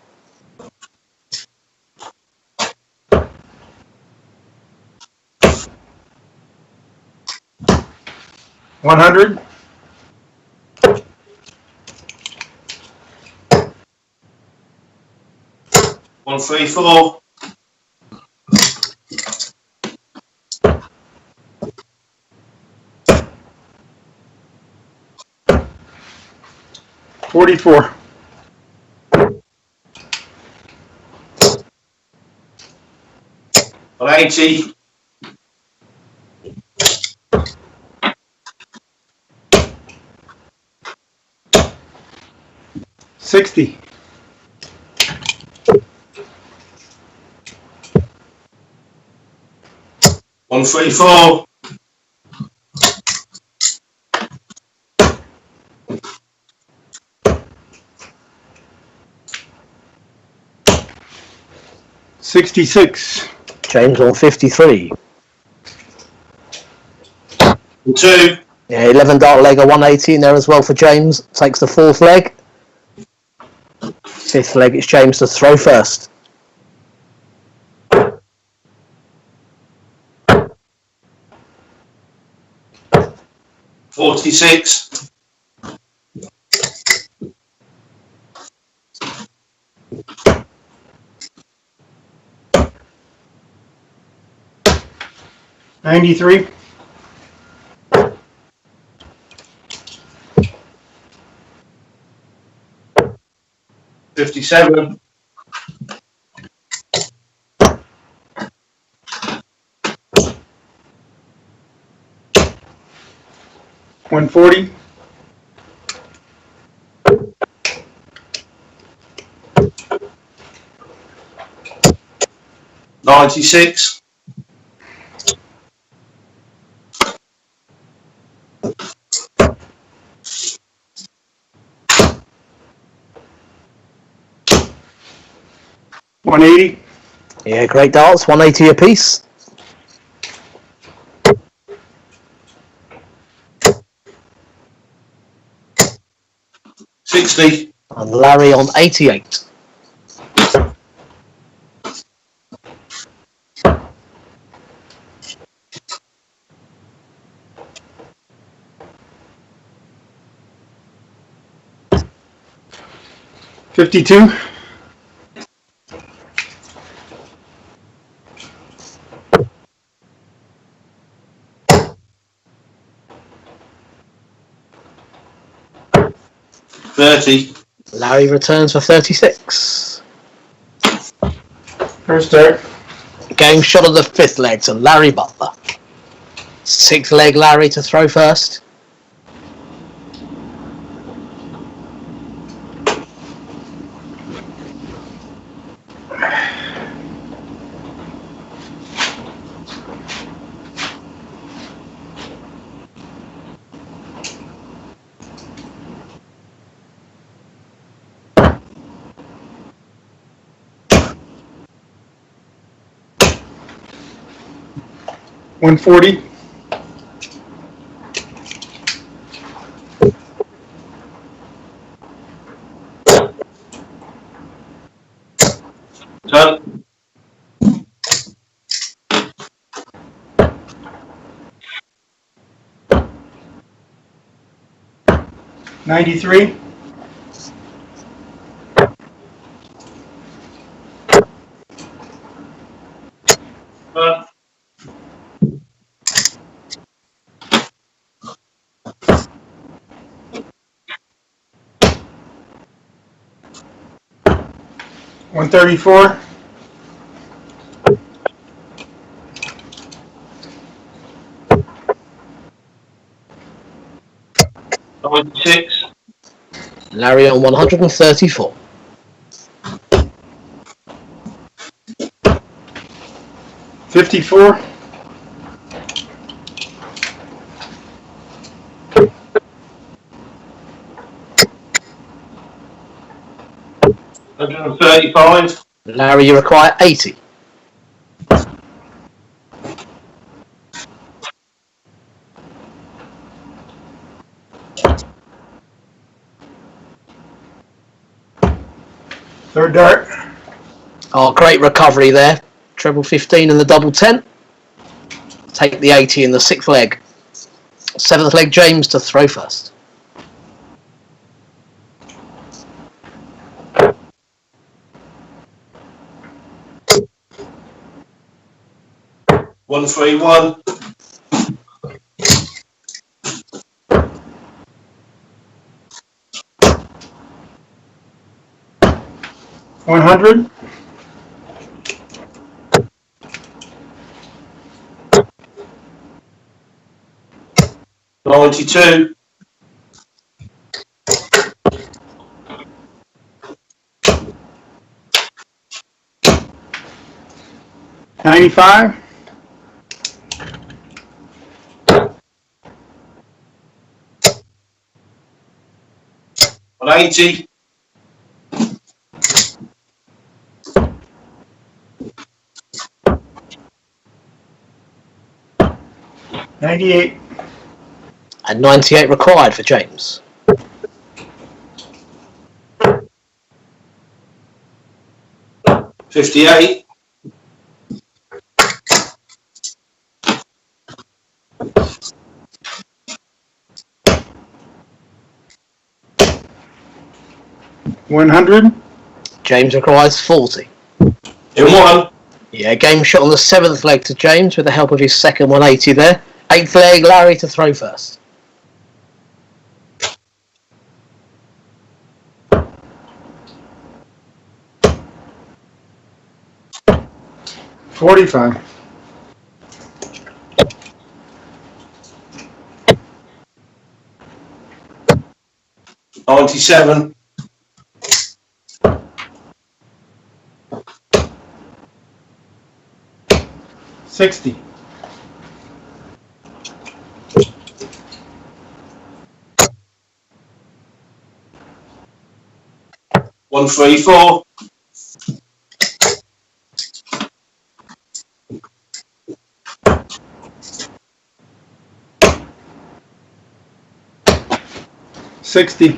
$100. 134. 44. 80. 60. 134. 66. James on 53. 2. Yeah, 11 dart leg, a 180 in there as well for James. Takes the fourth leg. Fifth leg, it's James to throw first. 46. 93. 57. 140. 96. 180. Yeah, great darts, 180 apiece. 60. And Larry on 88. 52. 30. Larry returns for 36. First start. Game shot on the fifth leg to Larry Butler. Sixth leg, Larry to throw first. 140. 10. 93. 134. 96. Larry on 134. 54. 135. Larry, you require 80. Third dart. Oh, great recovery there. Treble 15 in the double 10. Take the 80 in the 6th leg. 7th leg, James to throw first. One, 3, 1. $100. $92. $95. $180. $98. And 98 required for James. $58. $100. James requires 40. In 1. Yeah, game shot on the 7th leg to James with the help of his second 180 there. 8th leg, Larry to throw first. $45. $97. $60. One, 3, 4. $60.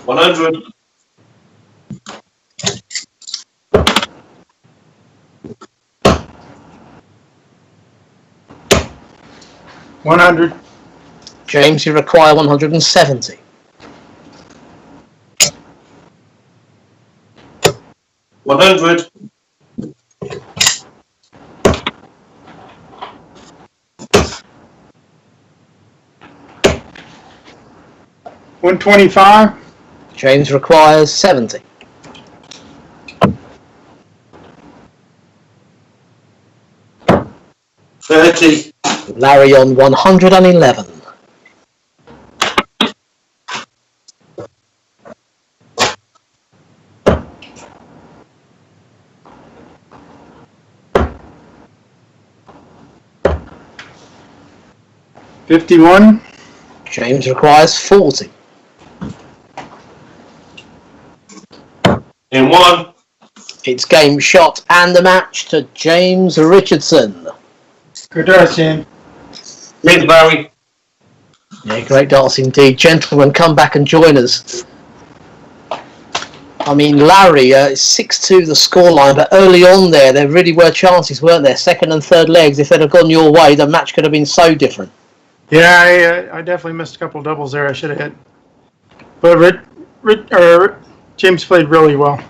$100. $100. James, you require 170. $100. $125. James requires 70. $30. Larry on 111. $51. James requires 40. In 1. It's game shot and the match to James Richardson. Good dart, Shane. Cheers, Barry. Yeah, great darts indeed. Gentlemen, come back and join us. I mean, Larry, 6-2 the scoreline, but early on there really were chances, weren't there? Second and third legs, if they'd have gone your way, the match could have been so different. Yeah, I definitely missed a couple of doubles there I should have hit. But James played really well.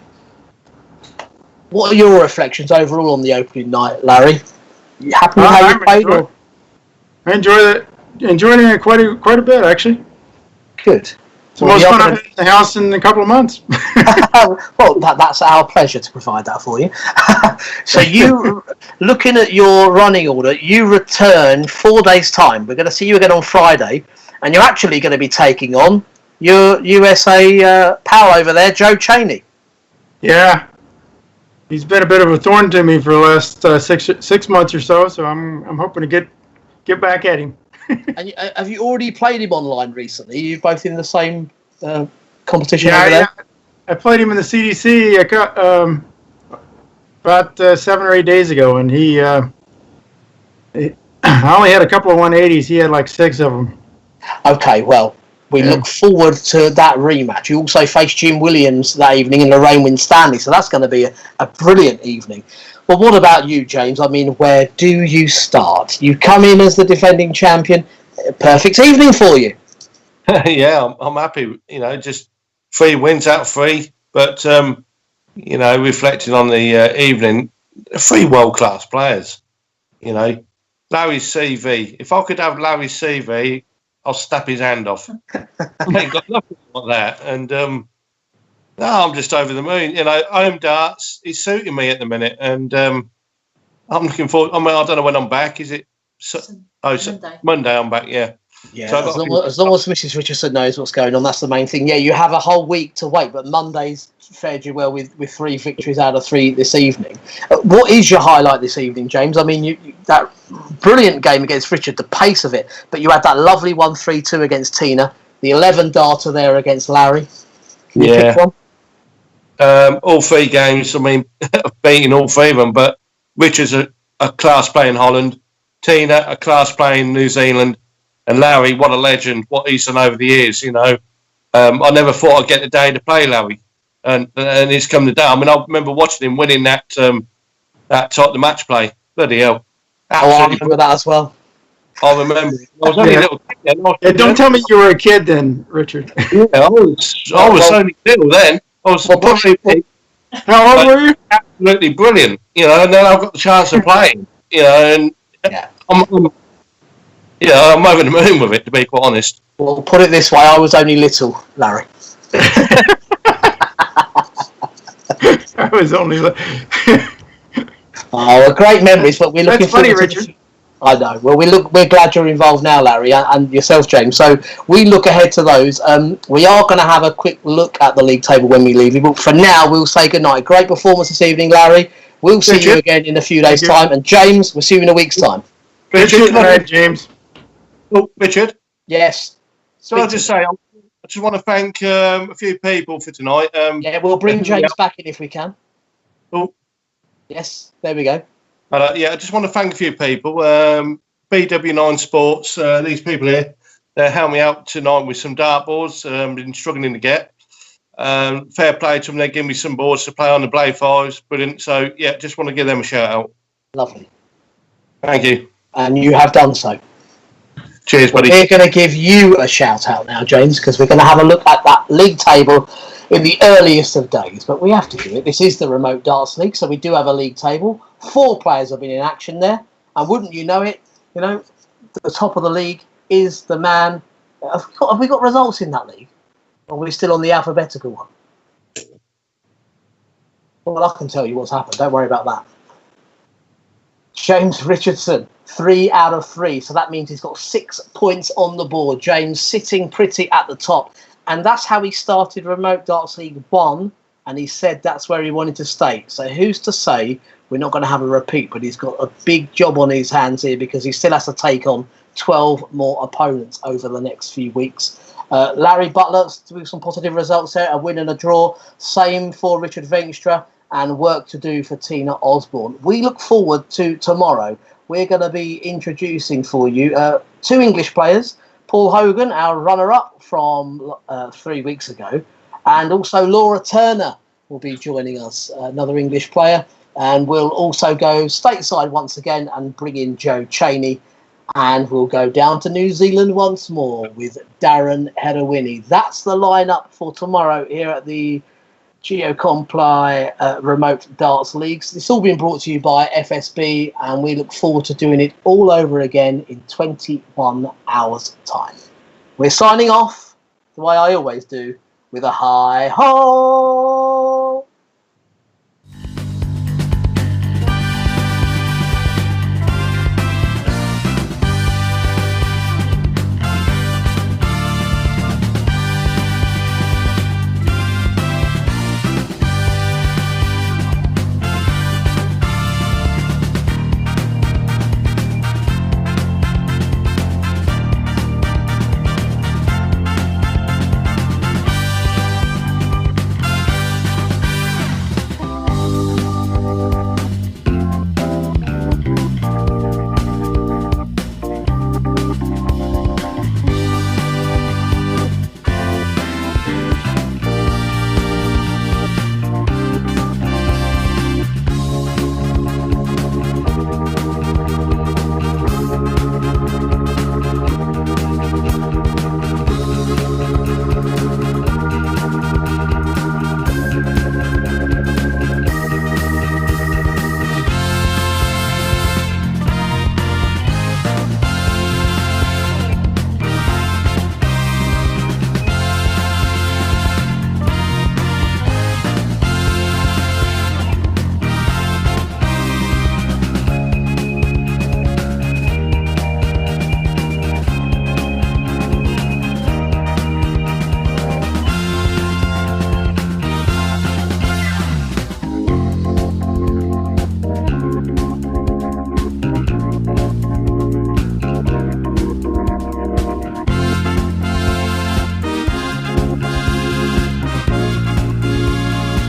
What are your reflections overall on the opening night, Larry? You happy with how you played? I enjoyed it quite a bit, actually. Good. It's the most fun I've had in the house in a couple of months. Well, that's our pleasure to provide that for you. So you, looking at your running order, you return 4 days' time. We're going to see you again on Friday, and you're actually going to be taking on your USA pal over there, Joe Cheney. Yeah. He's been a bit of a thorn to me for the last 6 months or so, so I'm hoping to get back at him. And have you already played him online recently? Are you both in the same competition over there? Yeah. I played him in the CDC about 7 or 8 days ago, and I only had a couple of 180s. He had like 6 of them. Okay, well, we look forward to that rematch. You also face Jim Williams that evening in the Rainwind Stanley, so that's going to be a brilliant evening. Well, what about you, James? I mean, where do you start? You come in as the defending champion. Perfect evening for you. Yeah, I'm happy. You know, just 3 wins out of 3. But, you know, reflecting on the evening, 3 world-class players. You know, Larry's CV. If I could have Larry's CV, I'll snap his hand off. I ain't got nothing like that. And, no, I'm just over the moon. You know, home darts is suiting me at the minute. And I'm looking forward. I mean, I don't know when I'm back. Is it? Monday I'm back, yeah. Yeah, So as long as Mrs. Richardson knows what's going on, that's the main thing. Yeah, you have a whole week to wait, but Monday's fared you well with 3 victories out of 3 this evening. What is your highlight this evening, James? I mean, you that brilliant game against Richard, the pace of it, but you had that lovely 1-3-2 against Tina, the 11 darter there against Larry. Can you pick one? All 3 games, I mean, beating all 3 of them, but Richard's a class player in Holland, Tina, a class player in New Zealand, and Larry, what a legend, what he's done over the years, you know. I never thought I'd get the day to play Larry. And it's come to day. I mean, I remember watching him winning that top the match play. Bloody hell. I remember that as well. I remember. I was only a little kid then. Yeah, don't tell me you were a kid then, Richard. Yeah, I was only little then. I was How old were you? Absolutely brilliant, you know, and then I've got the chance of playing, you know, and I'm over the moon with it, to be quite honest. Well, put it this way, I was only little, Larry. I was only. Great memories, but we're looking. That's funny, Richard. I know. Well, we're glad you're involved now, Larry, and yourself, James. So we look ahead to those. We are going to have a quick look at the league table when we leave you, but for now, we'll say goodnight. Great performance this evening, Larry. We'll see you again in a few days' time, and James, we'll see you in a week's time. Richard, James. Oh, Richard. Yes. So I'll just say, I just want to thank a few people for tonight. We'll bring James back in if we can. Oh. Yes, there we go. I just want to thank a few people. BW9 Sports, these people here, they helped me out tonight with some dartboards. Been struggling to get. Fair play to them. They give me some boards to play on the Blade 5s. Brilliant. So, yeah, just want to give them a shout out. Lovely. Thank you. And you have done so. Cheers, buddy. We're going to give you a shout out now, James, because we're going to have a look at that league table in the earliest of days. But we have to do it. This is the Remote Darts League, so we do have a league table. 4 players have been in action there. And wouldn't you know it, you know, the top of the league is the man. Have we got results in that league? Or are we still on the alphabetical one? Well, I can tell you what's happened. Don't worry about that. James Richardson, 3 out of 3. So that means he's got 6 points on the board. James sitting pretty at the top. And that's how he started Remote Darts League 1. And he said that's where he wanted to stay. So who's to say we're not going to have a repeat? But he's got a big job on his hands here because he still has to take on 12 more opponents over the next few weeks. Larry Butler with some positive results there, a win and a draw. Same for Richard Veenstra, and work to do for Tina Osborne. We look forward to tomorrow. We're going to be introducing for you 2 English players. Paul Hogan, our runner-up from 3 weeks ago, and also Laura Turner will be joining us, another English player. And we'll also go stateside once again and bring in Joe Cheney. And we'll go down to New Zealand once more with Darren Hedawini. That's the lineup for tomorrow here at the Geocomply Remote Darts Leagues. It's all been brought to you by FSB, and we look forward to doing it all over again in 21 hours' time. We're signing off the way I always do, with a hi-ho!